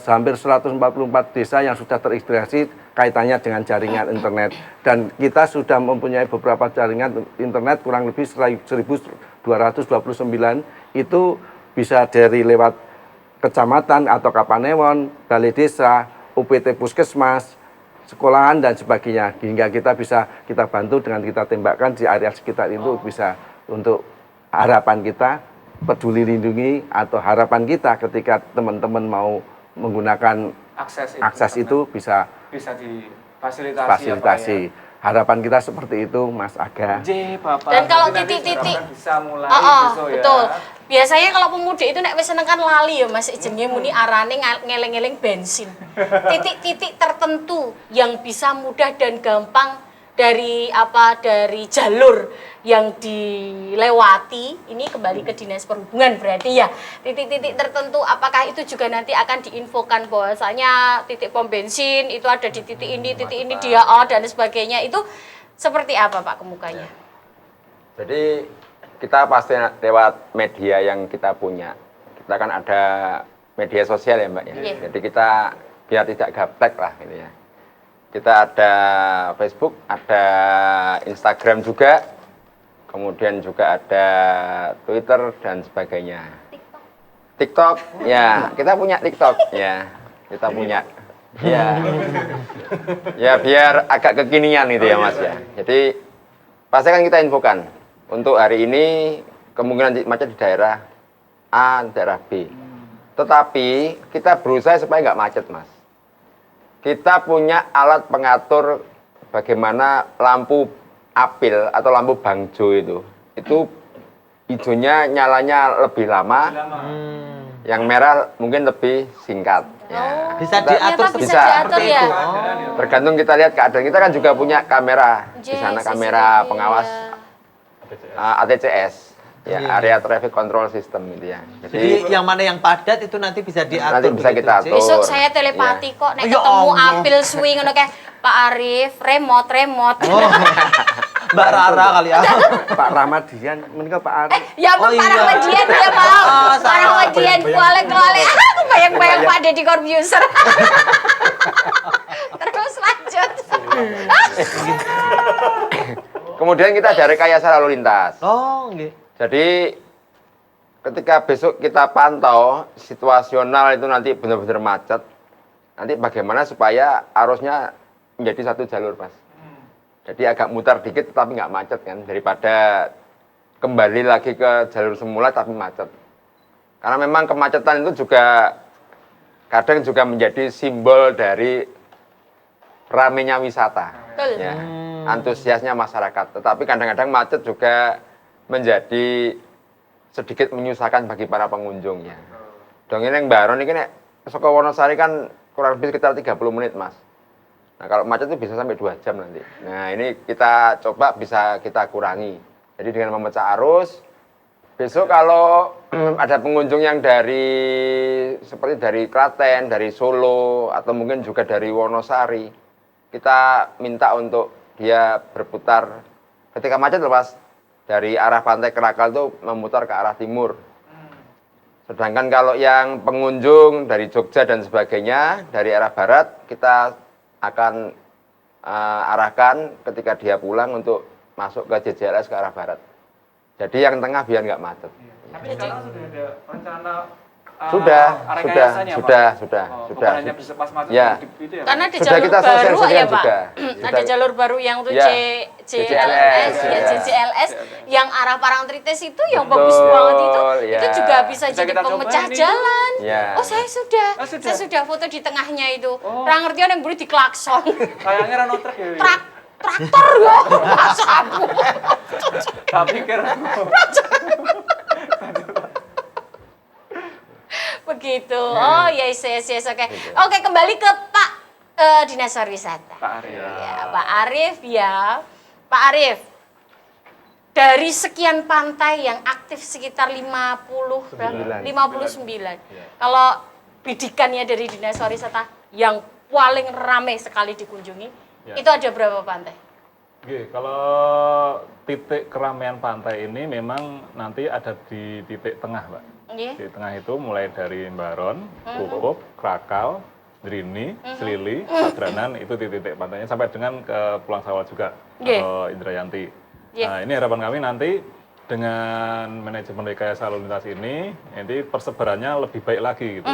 hampir 144 desa yang sudah terintegrasi kaitannya dengan jaringan internet, dan kita sudah mempunyai beberapa jaringan internet kurang lebih 1229 itu bisa dari lewat kecamatan atau kapanewon, balai desa, UPT puskesmas, sekolahan dan sebagainya, hingga kita bisa kita bantu dengan kita tembakkan di area sekitar itu bisa untuk harapan kita peduli lindungi atau harapan kita ketika teman-teman mau menggunakan akses itu bisa difasilitasi. fasilitasi. Ya, Pak, ya. Harapan kita seperti itu, Mas Aga. Bapak. Dan kalau Nanti titik-titik diharapkan bisa mulai besok ya. betul. Biasanya kalau pemudik itu nek wis seneng kan lali ya Mas, jenenge muni arane ngeling-eling bensin. Titik-titik tertentu yang bisa mudah dan gampang dari jalur yang dilewati, ini kembali ke Dinas Perhubungan berarti ya. Titik-titik tertentu apakah itu juga nanti akan diinfokan bahwasanya titik pom bensin itu ada di titik ini dia dan sebagainya, itu seperti apa Pak kemukanya? Jadi kita pasti lewat media yang kita punya. Kita kan ada media sosial ya Mbak ya. Iya. Jadi kita biar tidak gaplek lah gitu ya. Kita ada Facebook, ada Instagram juga, kemudian juga ada Twitter dan sebagainya. TikTok, ya kita punya TikTok ya. kita punya. Ya. Ya biar agak kekinian gitu ya Mas ya. Jadi pasti kan kita infokan untuk hari ini kemungkinan macet di daerah A, daerah B. Tetapi kita berusaha supaya nggak macet Mas. Kita punya alat pengatur bagaimana lampu apil atau lampu bangjo itu hijaunya nyalanya lebih lama, yang merah mungkin lebih singkat. Ya. Bisa Ternyata diatur bisa bisa. diatur ya. Tergantung kita lihat keadaan. Kita kan juga punya kamera di sana, kamera pengawas ATCS, ya Area Traffic Control System gitu ya. Jadi yang mana yang padat itu nanti bisa diatur. Nanti bisa begitu, kita Ci? atur. Besok saya telepati kok nek Ya ketemu Allah. apil swing ngono kayak Pak Arif, remote. Oh. Mbak Rara kali ya. Pak Ramadian, menika Pak Arif. Ya Oh, Pak iya. Rahmadian ya Pak. Oh, Pak salah. Rahmadian kualek-kualek. Aku bayang-bayang Pak Deddy Corbuzier. Terus lanjut. Kemudian kita ada rekayasa lalu lintas. Oh, nggih. Jadi ketika besok kita pantau situasional itu nanti benar-benar macet, nanti bagaimana supaya arusnya menjadi satu jalur, Mas. Jadi agak mutar dikit tetapi nggak macet kan, daripada kembali lagi ke jalur semula tapi macet. Karena memang kemacetan itu juga kadang juga menjadi simbol dari ramenya wisata. Betul. Ya, antusiasnya masyarakat. Tetapi kadang-kadang macet juga menjadi sedikit menyusahkan bagi para pengunjung ya. Dong ini yang Baron ini nek saka Wonosari kan kurang lebih sekitar 30 menit, Mas. Nah, kalau macet itu bisa sampai 2 jam nanti. Nah, ini kita coba bisa kita kurangi. Jadi dengan memecah arus, besok kalau ada pengunjung yang seperti dari Klaten, dari Solo, atau mungkin juga dari Wonosari, kita minta untuk dia berputar ketika macet loh, Mas. Dari arah Pantai Kerakal itu memutar ke arah timur. Sedangkan kalau yang pengunjung dari Jogja dan sebagainya, dari arah barat, kita akan arahkan ketika dia pulang untuk masuk ke JJLS ke arah barat. Jadi yang tengah biar nggak macet. Tapi sekarang sudah ada rencana Sudah. bukan hanya bisa pas macet Ya. gitu ya. Karena ada Sudah jalur kita baru sosialisasikan ya Pak. juga. Ada Sudah. jalur baru yang tuh Ya. JCLS, ya. JCLS yang arah Parangtritis itu yang Betul, bagus banget itu. ya. Itu juga bisa Bisa jadi kita cobain pemecah itu. jalan. Ya. Oh, saya sudah. Oh, sudah. Saya sudah foto di tengahnya itu. Oh. Ra ngerti yang buri diklakson. Kayaknya Rano truk ya. Traktor ya. Masa aku. Tak pikir. Begitu. Oh, yes, oke. Oke, kembali ke Pak Dinas Pariwisata. Pak Arif. Ya, Pak Arif ya. Pak Arif, dari sekian pantai yang aktif sekitar 59. Kalau bidikannya dari Dinas Pariwisata yang paling ramai sekali dikunjungi, Ya. itu ada berapa pantai? Oke, kalau titik keramaian pantai ini memang nanti ada di titik tengah, Pak. Nggih. Di tengah itu mulai dari Baron, Kukup, Krakal, Drini, Selili, Padranan, itu titik pantainya sampai dengan ke Pulang Sawal juga, Nggih. atau Indrayanti. Nggih. Nah, ini harapan kami nanti dengan manajemen rekayasa lalu lintas ini, nanti persebarannya lebih baik lagi gitu.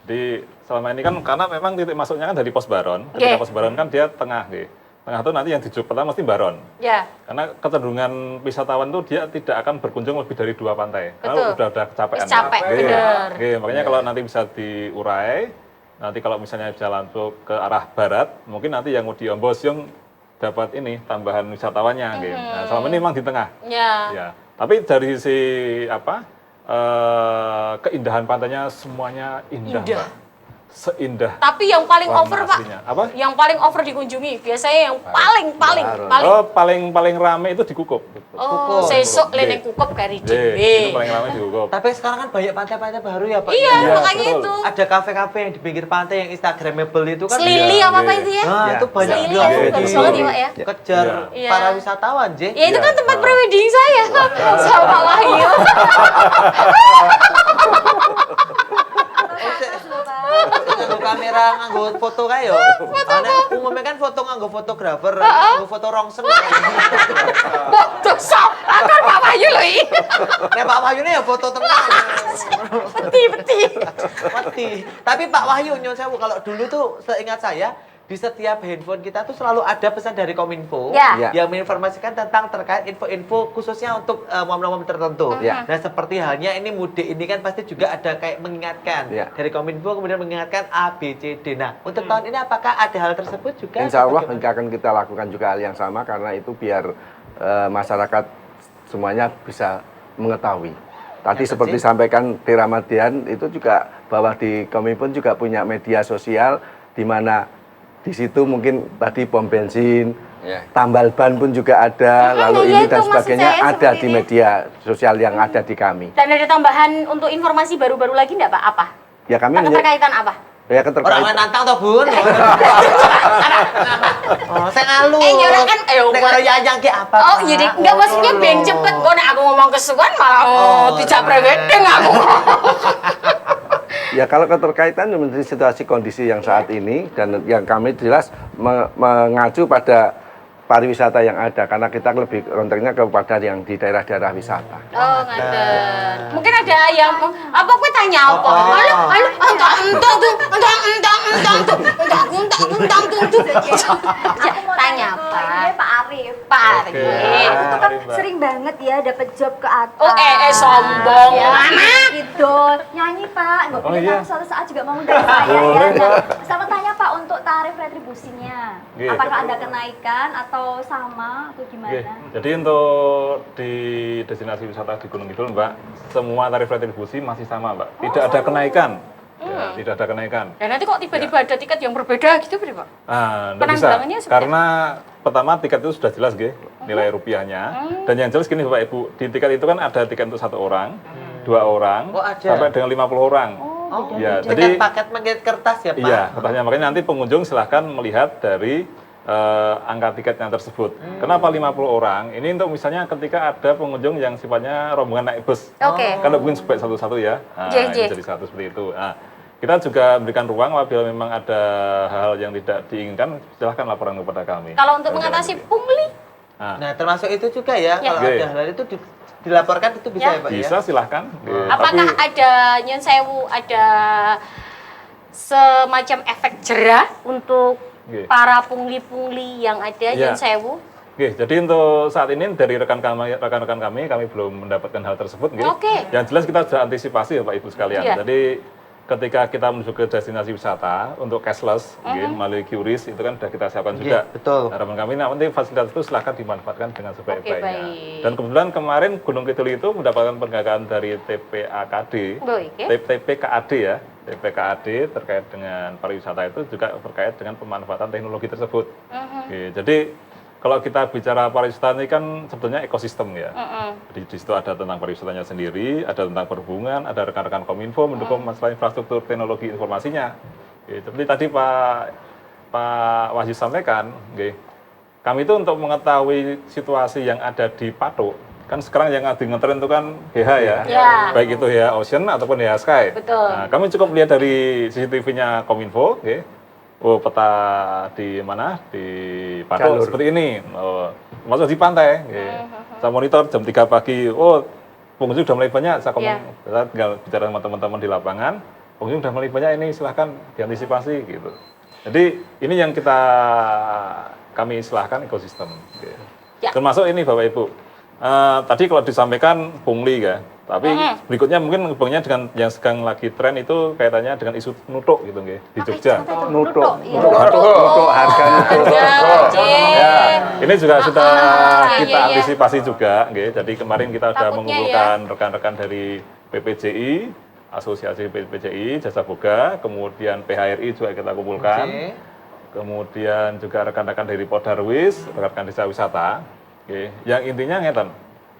Jadi selama ini kan karena memang titik masuknya kan dari Pos Baron, ketika Nggih. Pos Baron kan dia tengah, gitu. Tengah itu nanti yang dijuk pertama mesti Baron. Ya. Karena kecenderungan wisatawan itu dia tidak akan berkunjung lebih dari 2 pantai. Karena Betul. udah kecapean. Wis capek, Oke. bener. Oke, makanya kalau nanti bisa diurai, nanti kalau misalnya jalan tuh ke arah barat, mungkin nanti yang di Ombosyong dapat ini tambahan wisatawannya. Oke. Nah, selama ini memang di tengah. Ya. Ya. Tapi dari sisi keindahan pantainya semuanya indah, Indah. Mbak. Seindah. Tapi yang paling warna over, Pak. aslinya. Apa? Yang paling over dikunjungi biasanya yang paling. Oh, paling rame itu di Kukup. Oh, sesuk leneng Kukup kari Itu dhewe. paling rame di Kukup. Tapi sekarang kan banyak pantai-pantai baru ya, Pak. Iya, Iya, makanya betul. itu. Ada kafe-kafe yang di pinggir pantai yang instagramable itu kan. Selili Iya, apa iya. itu ya? Nah, Ya. itu banyak Selili juga ya, Iya, bagus iya. banget ya, Pak ya. kejar Iya. para wisatawan, J. Ya itu kan Iya. tempat prewedding saya sama Pak Wahyu. Nganggo kamera, nganggo foto kae yo. Karena umumnya kan foto nganggo fotografer, nganggo foto rongsen. Bodoh sok, akan Pak Wahyu loh ini. Nek Pak Wahyu ini ya foto tenang. Peti. Mati. Tapi Pak Wahyu nyun sewu kalau dulu tuh seingat saya di setiap handphone kita tuh selalu ada pesan dari Kominfo Ya. yang menginformasikan tentang terkait info-info khususnya untuk momen-momen tertentu. Ya. Nah seperti halnya ini mudik ini kan pasti juga ada kayak mengingatkan Ya. dari Kominfo kemudian mengingatkan A, B, C, D. Nah untuk tahun ini apakah ada hal tersebut juga? Insya Allah Bagaimana? akan kita lakukan juga hal yang sama karena itu biar masyarakat semuanya bisa mengetahui. Tadi Yang seperti penting- sampaikan di Ramadhan itu juga bahwa di Kominfo juga punya media sosial di mana di situ mungkin tadi pom bensin, Ya. tambal ban pun juga ada, lalu iya ini itu dan maksud sebagainya saya ada seperti di ini. media sosial yang ada di kami. Dan ada tambahan untuk informasi baru-baru lagi enggak, Pak? Apa? Ya kami Keterkaitan apa? ya Orang keterkaitan. nantang toh Bun. Oh, saya ngalu. Ya udah kan, Nek karo yayang ki apa? Oh, Pak? jadi enggak maksudnya ben cepet. Kok nek aku ngomong kesuwen malah tidak prewedding aku. Ya kalau keterkaitan menjadi situasi kondisi yang saat ini dan yang kami jelas mengacu pada pariwisata yang ada karena kita lebih konteksnya kepada yang di daerah-daerarah wisata. Oh, ngaten. Mungkin ada yang apa kowe tanya apa? Halo, halo, entang tuh. Tanya apa? Ini Pak Arif. Pak Arif. Itu kan Mari, Mbak. sering banget ya dapat job ke atas. Oh, sombong. Ya, Mana? idol. Nyanyi Pak, nggak Oh, punya iya. tamu suatu saat juga mau dari saya ya. Nah, sama tanya Pak untuk tarif retribusinya. Iya. Apakah ada kenaikan atau sama atau Oke, gimana? jadi untuk di destinasi wisata di Gunung Kidul, Mbak, semua tarif retribusi masih sama, Mbak. Tidak ada kenaikan. Ya, tidak ada kenaikan. Dan nanti kok tiba-tiba ada tiket yang berbeda gitu, Pak? Ah, nggak bisa. Penanggulangannya seperti Karena pertama tiket itu sudah jelas, Ge, nilai rupiahnya. Dan yang jelas gini, Bapak Ibu, di tiket itu kan ada tiket untuk 1 orang, 2 orang, Oh, ada. sampai dengan 50 orang. Oh, Ya, jadi jadi paket kertas ya Pak? iya, katanya makanya nanti pengunjung silahkan melihat dari angka tiketnya tersebut. Kenapa 50 orang? Ini untuk misalnya ketika ada pengunjung yang sifatnya rombongan naik bus. Oke. Kan mungkin sampai satu-satu ya. Nah, Iya, ini iya. jadi satu seperti itu. Nah, kita juga memberikan ruang apabila memang ada hal-hal yang tidak diinginkan, silahkan laporan kepada kami. Kalau untuk mengatasi pungli, Nah, Nah termasuk itu juga ya, Ya. kalau Oke. ada hal itu dilaporkan itu bisa Ya. ya Pak bisa ya? silahkan. apakah ada nyun sewu, ada semacam efek jerah untuk Oke. para pungli-pungli yang ada Ya. nyun sewu? Oke, jadi untuk saat ini dari rekan-rekan kami belum mendapatkan hal tersebut. Nggih. Oke. Yang jelas kita sudah antisipasi ya Pak Ibu sekalian. Iya. Jadi ketika kita menuju ke destinasi wisata untuk cashless, nggih, melalui QRIS itu kan sudah kita siapkan juga. betul. Harapan kami nanti fasilitas itu silahkan dimanfaatkan dengan sebaik-baiknya. baik. Dan kebetulan kemarin Gunung Kidul itu mendapatkan penghargaan dari TPAKD, Oke. TPKAD ya, TPKAD terkait dengan pariwisata itu juga terkait dengan pemanfaatan teknologi tersebut. Oke, jadi kalau kita bicara pariwisata ini kan sebetulnya ekosistem ya. Jadi di situ ada tentang pariwisatanya sendiri, ada tentang perhubungan, ada rekan-rekan Kominfo mendukung masalah infrastruktur teknologi informasinya. Oke, seperti tadi Pak Wahyu sampaikan, oke, kami itu untuk mengetahui situasi yang ada di Patok, kan sekarang yang lagi ngetren itu kan HH ya, Ya. baik itu HH Ocean ataupun HH Sky. Betul. Nah, kami cukup lihat dari CCTV-nya Kominfo, oke. Oh, peta di mana? Di Patok Jalur. seperti ini. Oh, masuk di pantai. oke. Saya monitor jam 3 pagi. Oh, pengunjung sudah mulai banyak. Saya tinggal bicara sama teman-teman di lapangan. Pengunjung sudah mulai banyak ini, silahkan diantisipasi gitu. Jadi ini yang kami silahkan ekosistem. oke. Ya. Termasuk ini Bapak Ibu. Tadi kalau disampaikan pungli ya, tapi berikutnya mungkin hubungannya dengan yang sedang lagi tren itu kaitannya dengan isu nutuk gitu nggih, di Jogja. Nutuk, Iya. nutuk harganya. Ya, ini juga sudah kita iya, iya. antisipasi juga, nggih. Jadi kemarin kita sudah Takutnya mengumpulkan rekan-rekan dari PPJI, Asosiasi PPJI, Jasa Boga, kemudian PHRI juga kita kumpulkan, Oke. kemudian juga rekan-rekan dari Podarwis, rekan-rekan desa wisata. Oke, yang intinya ngeten,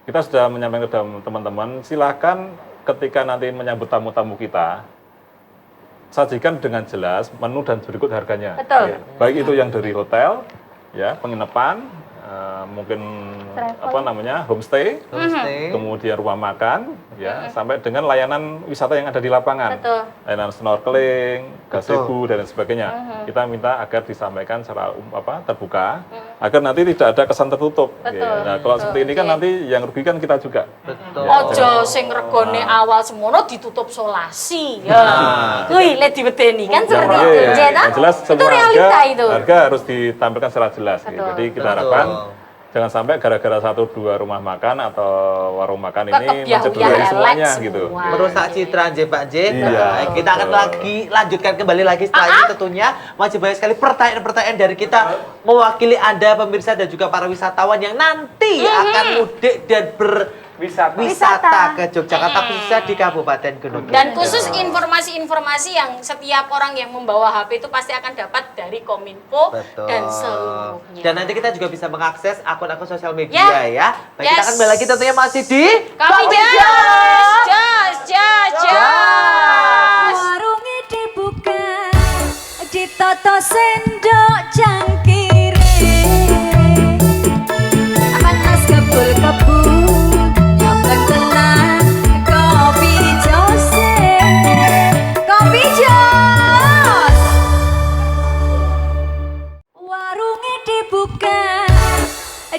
kita sudah menyampaikan ke teman-teman, silakan ketika nanti menyambut tamu-tamu kita, sajikan dengan jelas menu dan berikut harganya. Betul. Oke, baik itu yang dari hotel, ya penginapan, mungkin homestay, kemudian rumah makan, ya sampai dengan layanan wisata yang ada di lapangan, Betul. layanan snorkeling, gazebo dan lain sebagainya. Kita minta agar disampaikan secara terbuka agar nanti tidak ada kesan tertutup. Betul. Ya. Nah, kalau seperti ini kan nanti yang rugikan kita juga. Betul. Ojo sing regone awal semono ditutup solasi. Ya. Kuwi lek diwedeni kan seperti itu. Iya, Ya, yang jelas itu semua realita itu. harga harus ditampilkan secara jelas. Gitu. Betul. Jadi kita harapkan jangan sampai gara-gara 1-2 rumah makan atau warung makan ini mencederai semuanya gitu. Merusak citra J Pak J. Iya, Baik, kita akan lanjutkan kembali lagi setelah ini tentunya masih banyak sekali pertanyaan-pertanyaan dari kita mewakili Anda pemirsa dan juga para wisatawan yang nanti akan mudik dan berwisata ke Yogyakarta khususnya di Kabupaten Gunung Kidul. Dan khusus informasi-informasi yang setiap orang yang membawa HP itu pasti akan dapat dari Kominfo Betul. dan seluruhnya. Dan nanti kita juga bisa mengakses akun-akun sosial media Ya. ya. Baik, kita Yes. akan kembali lagi tentunya masih di Kami jas. Warunge dibuka, ditata sendok cangkire. Panas kebul-kebul, nyobleng tenan, kopi jose. Kopi jos. Warunge dibuka,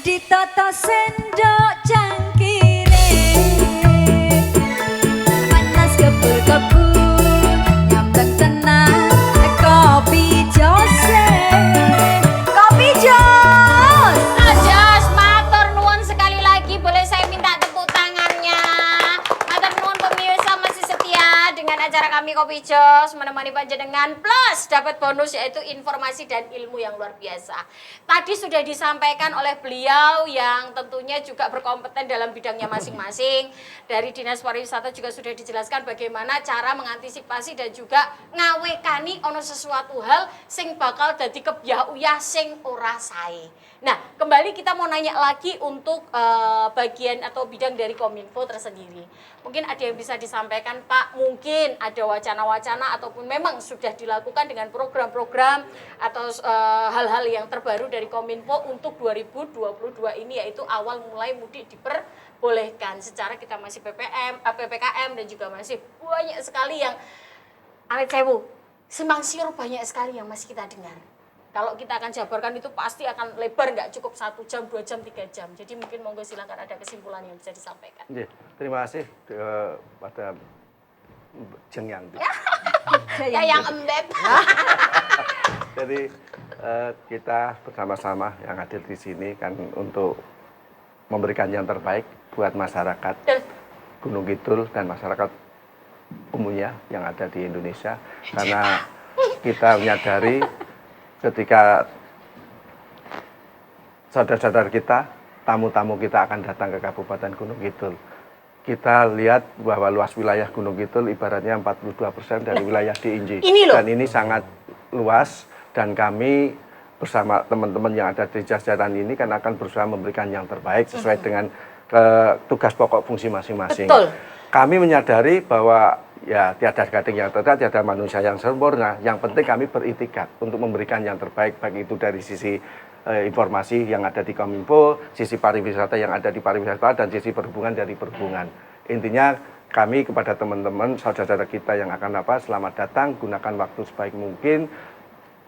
ditata sendok cangkire. Panas kebul-kebul, nyobleng tenan, kopi jose. Kopi jos. Jos, matur nuwun sekali lagi. Boleh saya minta tepuk tangannya? Matur nuwun pemirsa masih setia dengan acara kami Kopi Jos menemani panjenengan plus dapat bonus yaitu informasi dan ilmu yang luar biasa. Tadi sudah disampaikan oleh beliau yang tentunya juga berkompeten dalam bidangnya masing-masing. Dari Dinas Pariwisata juga sudah dijelaskan bagaimana cara mengantisipasi dan juga ngawekani ono sesuatu hal sing bakal dadi kebyah-uyah sing ora sae. Nah, kembali kita mau nanya lagi untuk bagian atau bidang dari Kominfo tersendiri. Mungkin ada yang bisa disampaikan, Pak. Mungkin ada wacana-wacana ataupun memang sudah dilakukan dengan program-program atau hal-hal yang terbaru dari Kominfo untuk 2022 ini, yaitu awal mulai mudik diperbolehkan. Secara kita masih PPKM dan juga masih banyak sekali yang Alit Sewu, simpang siur banyak sekali yang masih kita dengar. Kalau kita akan jabarkan itu pasti akan lebar, nggak cukup 1 jam, 2 jam, 3 jam. Jadi mungkin monggo silakan ada kesimpulan yang bisa disampaikan. Terima kasih kepada Jeng Yanti. Ya yang embeb. Jadi kita bersama-sama yang hadir di sini kan untuk memberikan yang terbaik buat masyarakat Gunung Kidul dan masyarakat umumnya yang ada di Indonesia. Karena kita menyadari ketika saudara-saudara kita, tamu-tamu kita akan datang ke Kabupaten Gunung Kidul. Kita lihat bahwa luas wilayah Gunung Kidul ibaratnya 42% dari wilayah DIY. Dan ini sangat luas dan kami bersama teman-teman yang ada di jajaran ini kan akan berusaha memberikan yang terbaik sesuai dengan tugas pokok fungsi masing-masing. Kami menyadari bahwa ya tiada gading yang terdekat, tiada manusia yang sempurna. Yang penting kami beritikat untuk memberikan yang terbaik, baik itu dari sisi informasi yang ada di Kominfo, sisi pariwisata yang ada di pariwisata, dan sisi perhubungan dari perhubungan. Intinya kami kepada teman-teman, saudara-saudara kita yang akan selamat datang, gunakan waktu sebaik mungkin,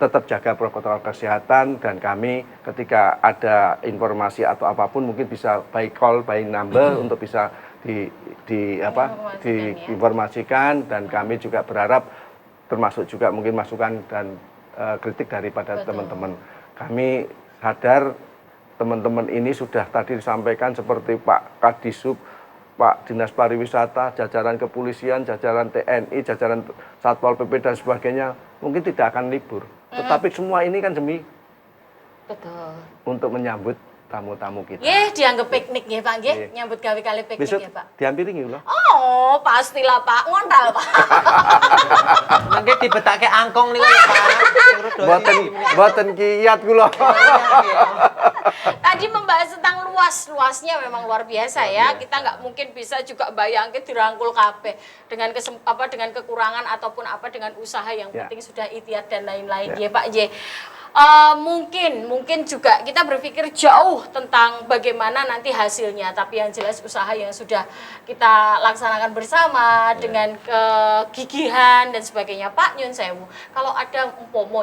tetap jaga protokol kesehatan, dan kami ketika ada informasi atau apapun mungkin bisa by call, by number untuk bisa diinformasikan, dan kami juga berharap termasuk juga mungkin masukan dan kritik daripada teman-teman. Kami sadar teman-teman ini sudah tadi disampaikan seperti Pak Kadisub, Pak Dinas Pariwisata, jajaran kepolisian, jajaran TNI, jajaran Satpol PP dan sebagainya mungkin tidak akan libur. Tetapi semua ini kan demi untuk menyambut tamu-tamu kita. Dianggap piknik ya Pak, nyambut gawe kali piknik besok ya Pak. diampiringi loh. Oh, pastilah Pak, ngontal Pak. Mangke dibetake angkong niku Pak. Mboten kiat kula. Tadi membahas tentang luasnya memang luar biasa ya. Kita nggak mungkin bisa juga bayangke dirangkul kabeh dengan dengan kekurangan ataupun apa dengan usaha yang penting sudah ikhtiar dan lain-lain ya Pak J. Mungkin juga kita berpikir jauh tentang bagaimana nanti hasilnya, tapi yang jelas usaha yang sudah kita laksanakan bersama dengan kegigihan dan sebagainya. Pak Nyun Sewu, kalau ada umpomo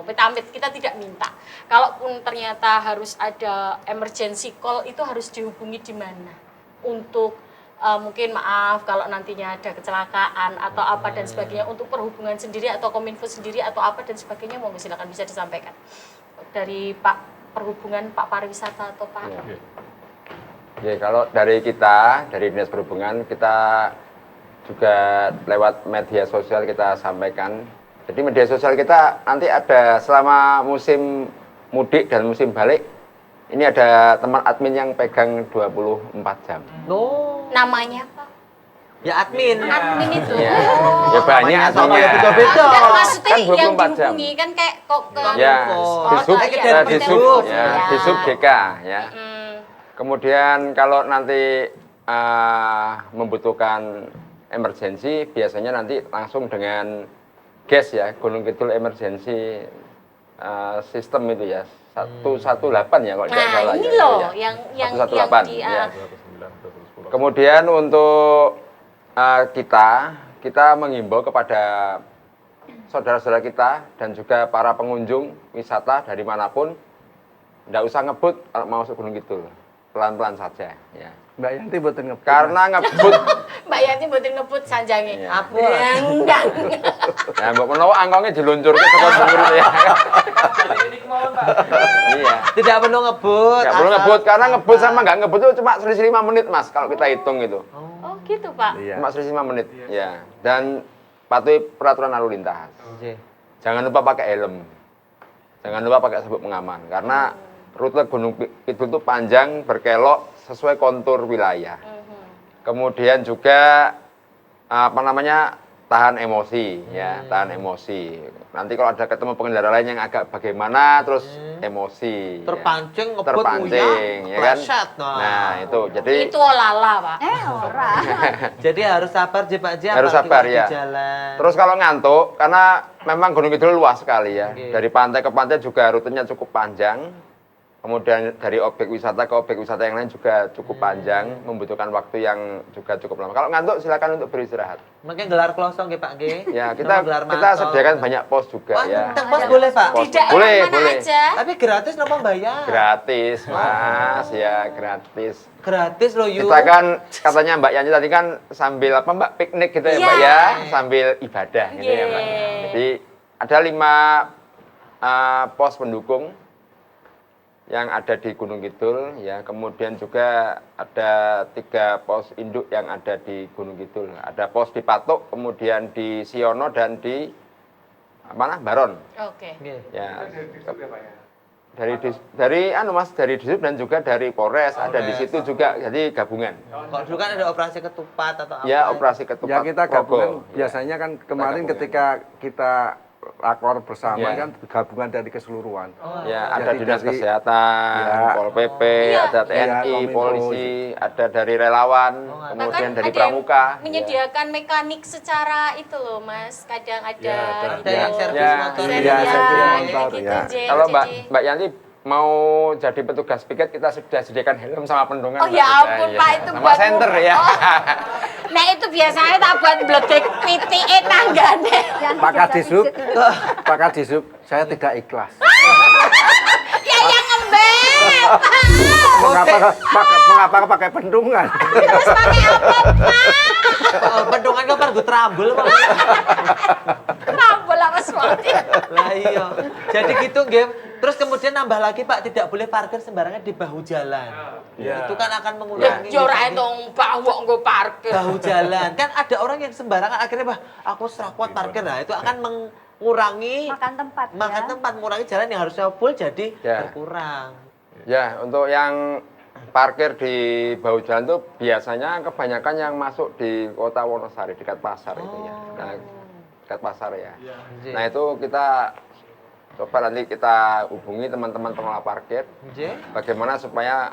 amit-amit kita tidak minta, kalaupun ternyata harus ada emergency call itu harus dihubungi di mana untuk mungkin maaf kalau nantinya ada kecelakaan atau apa dan sebagainya, untuk perhubungan sendiri atau Kominfo sendiri atau apa dan sebagainya, monggo silakan bisa disampaikan dari Pak Perhubungan, Pak Pariwisata atau Pak. Ya, kalau dari kita, dari Dinas Perhubungan, kita juga lewat media sosial kita sampaikan. Jadi media sosial kita nanti ada selama musim mudik dan musim balik, ini ada teman admin yang pegang 24 jam. Namanya Pak? Ya admin. Admin itu. Ya, ya banyak Sama adminnya. beda-beda. Enggak, maksudnya Kan yang 24 jam. dihubungi kan kayak kok ke Ya, Disub, Disub, ya, Disub GK ya. Kemudian kalau nanti membutuhkan emergensi, biasanya nanti langsung dengan GES ya, Gunung Kidul Emergency System itu ya, 118 ya kalau tidak salah. ini ya, loh ya. yang 118 di ya. Kemudian untuk kita mengimbau kepada saudara-saudara kita dan juga para pengunjung wisata dari manapun, tidak usah ngebut kalau mau masuk Gunung Kidul, pelan-pelan saja ya. Mbak Yanti buatin ngebut. Karena ngebut, Mbak Yanti buatin ngebut sanjange. Iya. Apa? Endang. ya mbak menawa angkongnya diluncurkan ke dhuwur itu ya. Iya. Tidak perlu ngebut. Nggak perlu asal- ngebut, karena ngebut sama nggak ngebut itu cuma selisih 5 menit mas, kalau kita hitung itu. Oh gitu Pak. Iya. Cuma selisih 5 menit, ya. Dan patuhi peraturan lalu lintas. Oke. Jangan lupa pakai helm. Jangan lupa pakai sabuk pengaman, karena rute Gunung Kidul itu panjang, berkelok, sesuai kontur wilayah. Kemudian juga tahan emosi ya, tahan emosi. Nanti kalau ada ketemu pengendara lain yang agak bagaimana, terus emosi, Terpancing, ya. ngebut, terpancing, uyah, ya kan? kepleset, Nah itu, jadi Itu olala Pak. Ora. Jadi harus sabar je Pak Je, Harus apalagi sabar, kalau di ya. jalan. terus kalau ngantuk, karena memang Gunung Kidul luas sekali ya. Oke. Dari pantai ke pantai juga rutenya cukup panjang. Kemudian dari objek wisata ke objek wisata yang lain juga cukup panjang, membutuhkan waktu yang juga cukup lama. Kalau ngantuk silakan untuk beristirahat. Mungkin gelar klosong ya Pak Ge. Ya, Sama gelar kita mantau. sediakan banyak pos juga Wah, ya. tentang pos boleh Pak? Pos. Di daerah Boleh, mana boleh. aja? Tapi gratis nopo bayar? Gratis, Mas, ya gratis. Gratis loh Yu. Kita kan katanya Mbak Yani tadi kan sambil apa Mbak piknik gitu ya Mbak Iya. ya, sambil ibadah gitu ya Mbak. Iya. Jadi ada 5 pos pendukung yang ada di Gunung Kidul ya, kemudian juga ada 3 pos induk yang ada di Gunung Kidul. Ada pos di Patuk, kemudian di Siono dan di mana Baron. Oke. Ya. Dari Disub dan juga dari Polres ada di situ juga, jadi gabungan. Kalau dulu kan ada operasi ketupat atau apa? Ya operasi ketupat. Ya kita Progo. gabungan biasanya kan kemarin gabungan. ketika kita rakor bersama Ya. kan gabungan dari keseluruhan. Ya, ada Jadi dinas dari- kesehatan, Ya. Pol PP, Iya. ada TNI, Iya, Kominfo. polisi, ada dari relawan, kemudian dari pramuka. menyediakan mekanik secara itu loh Mas, kadang ada Ya, Ada yang servis Ya. motor. Servis, Iya, ya, servis ya, motor, gitu, ya. Jen. Kalau Jadi- Mbak Yanti mau jadi petugas piket, kita sudah sediakan helm sama pendungan. Oh Mbak. ya ampun Iya. Pak, itu sama buat senter ya. Oh. Nah itu biasanya tak buat bledek PTE tanggane. Pak Kadisub, Pak Kadisub, saya tidak ikhlas. Ya yang ngembek. Mengapa pakai pendungan? Terus pakai apa Pak? Oh, pendungan kapan gue terambul Pak. Rambol apa suami? Lah iya. Jadi gitu game. Terus kemudian nambah lagi Pak, tidak boleh parkir sembarangan di bahu jalan. Ya. Itu kan akan Ya mengurangi ora entong bawa nggo parkir. bahu jalan. Kan ada orang yang sembarangan akhirnya bah aku serah kuat parkir. Nah, itu akan mengurangi Makan tempat makan ya. tempat, mengurangi jalan yang harusnya full jadi Ya. berkurang. Ya, untuk yang parkir di bahu jalan itu biasanya kebanyakan yang masuk di kota Wonosari, dekat pasar itu ya. Nah, dekat pasar ya. Nah, itu kita coba nanti kita hubungi teman-teman pengelola parkir, Nggih. bagaimana supaya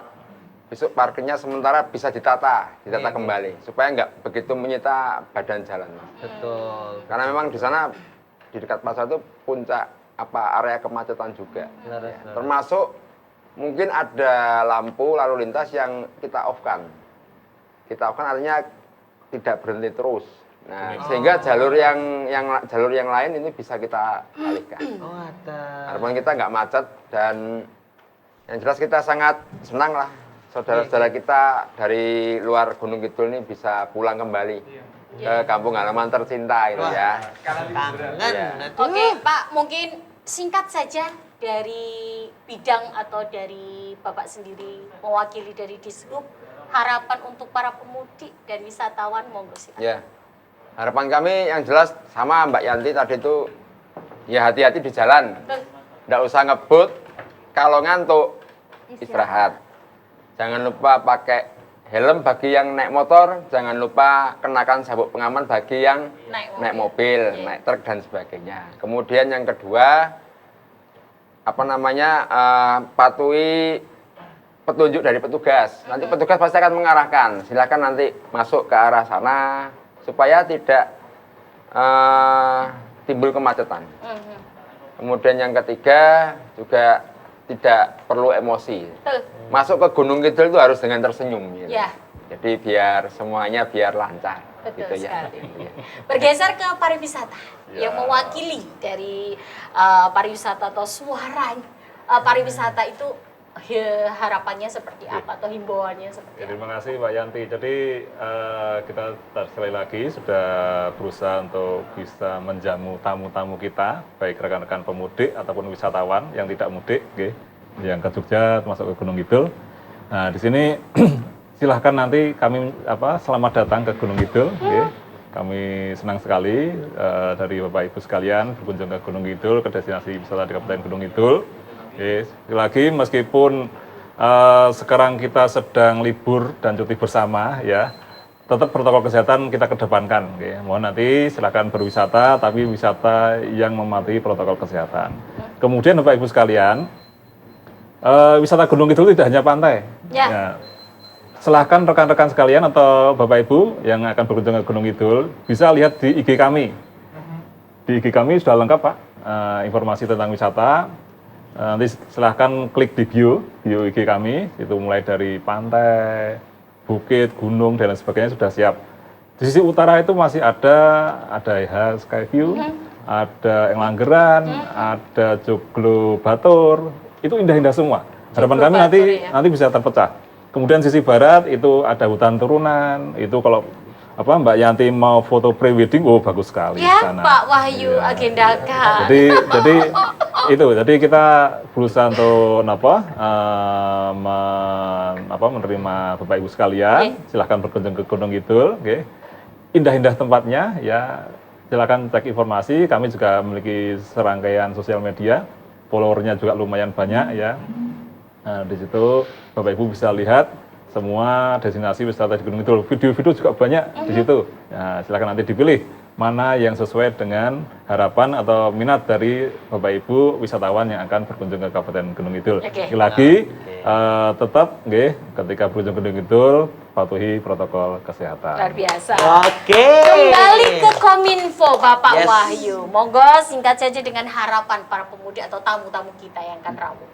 besok parkirnya sementara bisa ditata kembali, supaya nggak begitu menyita badan jalan. Mas. Betul. Karena memang di sana di dekat pasar itu puncak area kemacetan juga. Ya, termasuk mungkin ada lampu lalu lintas yang kita off-kan. Kita off-kan artinya tidak berhenti terus. Nah, sehingga jalur yang lain ini bisa kita alihkan. Harapan kita nggak macet dan yang jelas kita sangat senang lah saudara-saudara kita dari luar Gunung Kidul ini bisa pulang kembali ke kampung halaman tercinta itu ya. Oke, Pak, mungkin singkat saja dari bidang atau dari Bapak sendiri mewakili dari Dishub, harapan untuk para pemudik dan wisatawan, monggo silakan. Ya. Harapan kami yang jelas sama Mbak Yanti tadi itu ya hati-hati di jalan. Nggak usah ngebut, kalau ngantuk istirahat. Jangan lupa pakai helm bagi yang naik motor, jangan lupa kenakan sabuk pengaman bagi yang naik mobil, naik truk dan sebagainya. Kemudian yang kedua, patuhi petunjuk dari petugas. Nanti petugas pasti akan mengarahkan. Silakan nanti masuk ke arah sana supaya tidak timbul kemacetan. Kemudian yang ketiga juga tidak perlu emosi. Masuk ke Gunung Kidul itu harus dengan tersenyum. Gitu. Ya. Jadi biar semuanya lancar. Betul gitu sekali. Ya. Bergeser ke pariwisata yang mewakili dari pariwisata atau suara pariwisata itu harapannya seperti apa atau himbauannya seperti apa? Terima kasih Mbak Yanti. Jadi kita sekali lagi sudah berusaha untuk bisa menjamu tamu-tamu kita, baik rekan-rekan pemudik ataupun wisatawan yang tidak mudik, yang ke Jogja termasuk ke Gunung Kidul. Nah di sini silahkan nanti kami selamat datang ke Gunung Kidul. Kami senang sekali dari Bapak Ibu sekalian berkunjung ke Gunung Kidul, ke destinasi wisata di Kabupaten Gunung Kidul. Sekali lagi meskipun sekarang kita sedang libur dan cuti bersama ya, tetap protokol kesehatan kita kedepankan. Mohon nanti silakan berwisata tapi wisata yang mematuhi protokol kesehatan. Kemudian Bapak Ibu sekalian, wisata Gunung Kidul tidak hanya pantai. Ya, silahkan rekan-rekan sekalian atau Bapak Ibu yang akan berkunjung ke Gunung Kidul bisa lihat di IG kami. Di IG kami sudah lengkap Pak, informasi tentang wisata. Nanti silahkan klik di bio IG kami, itu mulai dari pantai, bukit, gunung, dan lain sebagainya sudah siap. Di sisi utara itu masih ada IH Skyview, ada Englanggeran, ada Joglo Batur, itu indah-indah semua. Harapan kami nanti bisa terpecah. Kemudian sisi barat itu ada hutan turunan, itu kalau Mbak Yanti mau foto pre-wedding, bagus sekali. Ya sana. Pak Wahyu agendakan. Jadi kita berusaha untuk menerima Bapak Ibu sekalian. Silahkan berkunjung ke Gunung Kidul. Indah-indah tempatnya, ya silahkan cek informasi. Kami juga memiliki serangkaian sosial media, followernya juga lumayan banyak ya. Nah, di situ Bapak Ibu bisa lihat semua destinasi wisata di Gunung Kidul. Video-video juga banyak di situ. Nah, silakan nanti dipilih mana yang sesuai dengan harapan atau minat dari Bapak Ibu wisatawan yang akan berkunjung ke Kabupaten Gunung Kidul. Lagi tetap ketika berkunjung ke Gunung Kidul patuhi protokol kesehatan. Luar biasa. Kembali ke Kominfo Bapak Wahyu. Monggo singkat saja dengan harapan para pemudik atau tamu-tamu kita yang akan rawuh.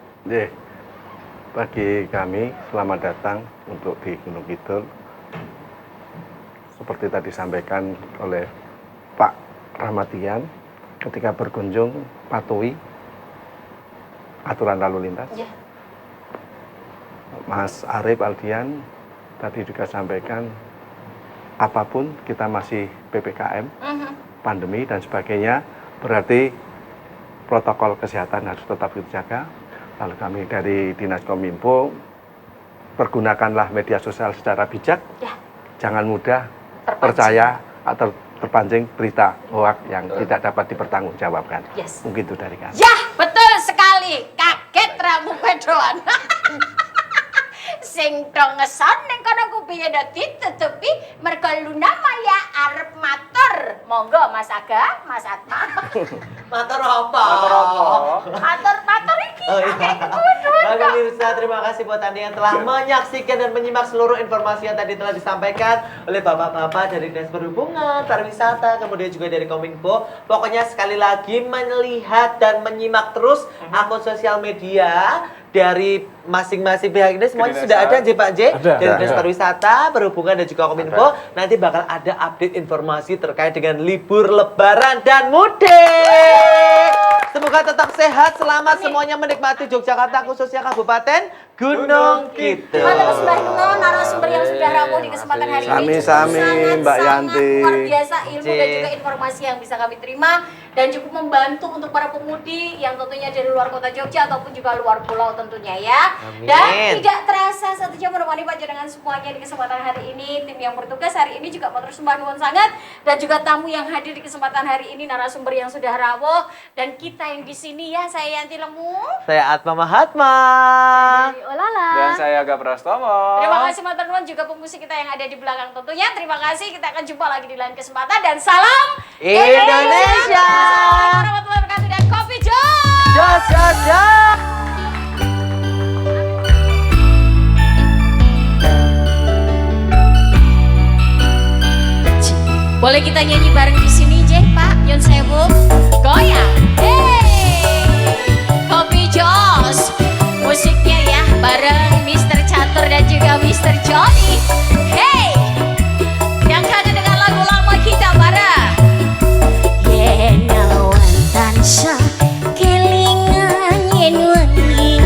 Bagi kami, selamat datang untuk di Gunung Kidul. Seperti tadi disampaikan oleh Pak Rahmadian, ketika berkunjung patuhi aturan lalu lintas. Mas Arif Aldian tadi juga sampaikan, apapun kita masih PPKM, pandemi dan sebagainya, berarti protokol kesehatan harus tetap dijaga. Lalu kami dari Dinas Kominfo, pergunakanlah media sosial secara bijak, jangan mudah percaya atau terpancing berita hoak yang tidak dapat dipertanggungjawabkan. Mungkin itu dari kami. Ya, betul sekali. Kaget ramu pedoan. Sing dong ngeson ning kono kupinge dadi tutupi mergo Luna Maya arep matur Monggo Mas Aga, Mas Atma. Matur apa? Matur iki. Oh iya. Baik pemirsa, terima kasih buat Anda yang telah menyaksikan dan menyimak seluruh informasi yang tadi telah disampaikan oleh bapak-bapak dari Dinas Perhubungan, Pariwisata, kemudian juga dari Kominfo. Pokoknya sekali lagi melihat dan menyimak terus akun sosial media dari masing-masing pihak ini semuanya sudah ada Pak J dari Dinas Pariwisata, Perhubungan dan juga Kominfo. Nanti bakal ada update informasi terkait dengan libur Lebaran dan mudik. Semoga tetap sehat, selamat semuanya menikmati Yogyakarta khususnya Kabupaten Gunung Kidul. Matur sembah nuwun narasumber yang sudah rawuh di kesempatan hari ini. Sami-sami, Mbak Yanti. Luar biasa ilmu dan juga informasi yang bisa kami terima dan cukup membantu untuk para pemudik yang tentunya dari luar kota Jogja ataupun juga luar pulau tentunya ya. Amin. Dan tidak terasa 1 jam menemani panjenengan semuanya di kesempatan hari ini. Tim yang bertugas hari ini juga matur sembah nuwun sangat dan juga tamu yang hadir di kesempatan hari ini narasumber yang sudah rawuh dan kita yang di sini ya, saya Yanti Lemu. Saya Atma Mahatma. Olala. Dan saya Aga Prastomo. Terima kasih matur nuwun juga pemusik kita yang ada di belakang tentunya. Terima kasih, kita akan jumpa lagi di lain kesempatan dan salam Indonesia. Assalamualaikum warahmatullahi wabarakatuh dan Kopi Jos. Jos, jos, jos. Boleh kita nyanyi bareng di sini, Jeh, Pak? Yon sewu. Goyang. Hey. Kopi Jos. Musiknya ya bareng Mr. Catur dan juga Mr. Johnny. Hey. Yang kangen dengan lagu lama kita bareng. Yen awan tansah kelingan yen wengi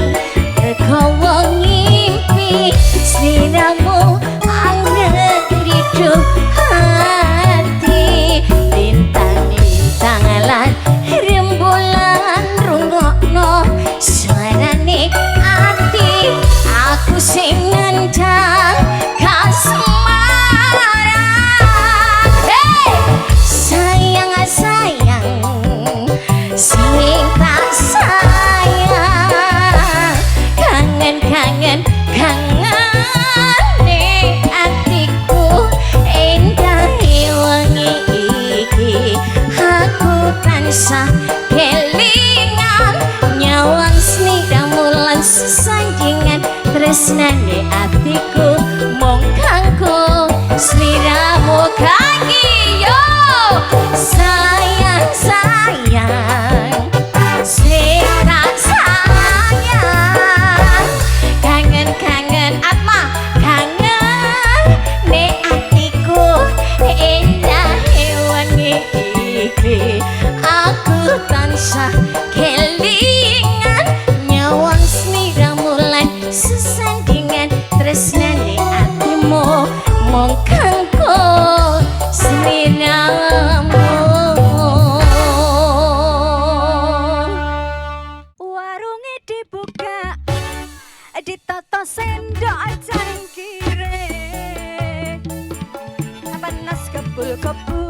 rekawa ngimpi sliramu anggere didu hati lintang-lintang lan rembulan rungokno suarane ati aku sing nendang kasmaran. Hey sayang sayang sing tak sayang kangen kangen kangen ning atiku endah wangi iki aku tansah kelingan nyawang sliramu lan sesandingan tresnane atiku mung kanggo sliramu kaki yo sayang sayang sing tak sayang kangen kangen Atma kangen nek atiku endah wangi iki aku tansah kelingan nyawang sliramu lan sesandingan tresnane atimu mung kanggo sliramu. Warunge dibuka, ditata sendok cangkire, panas kebul-kebul.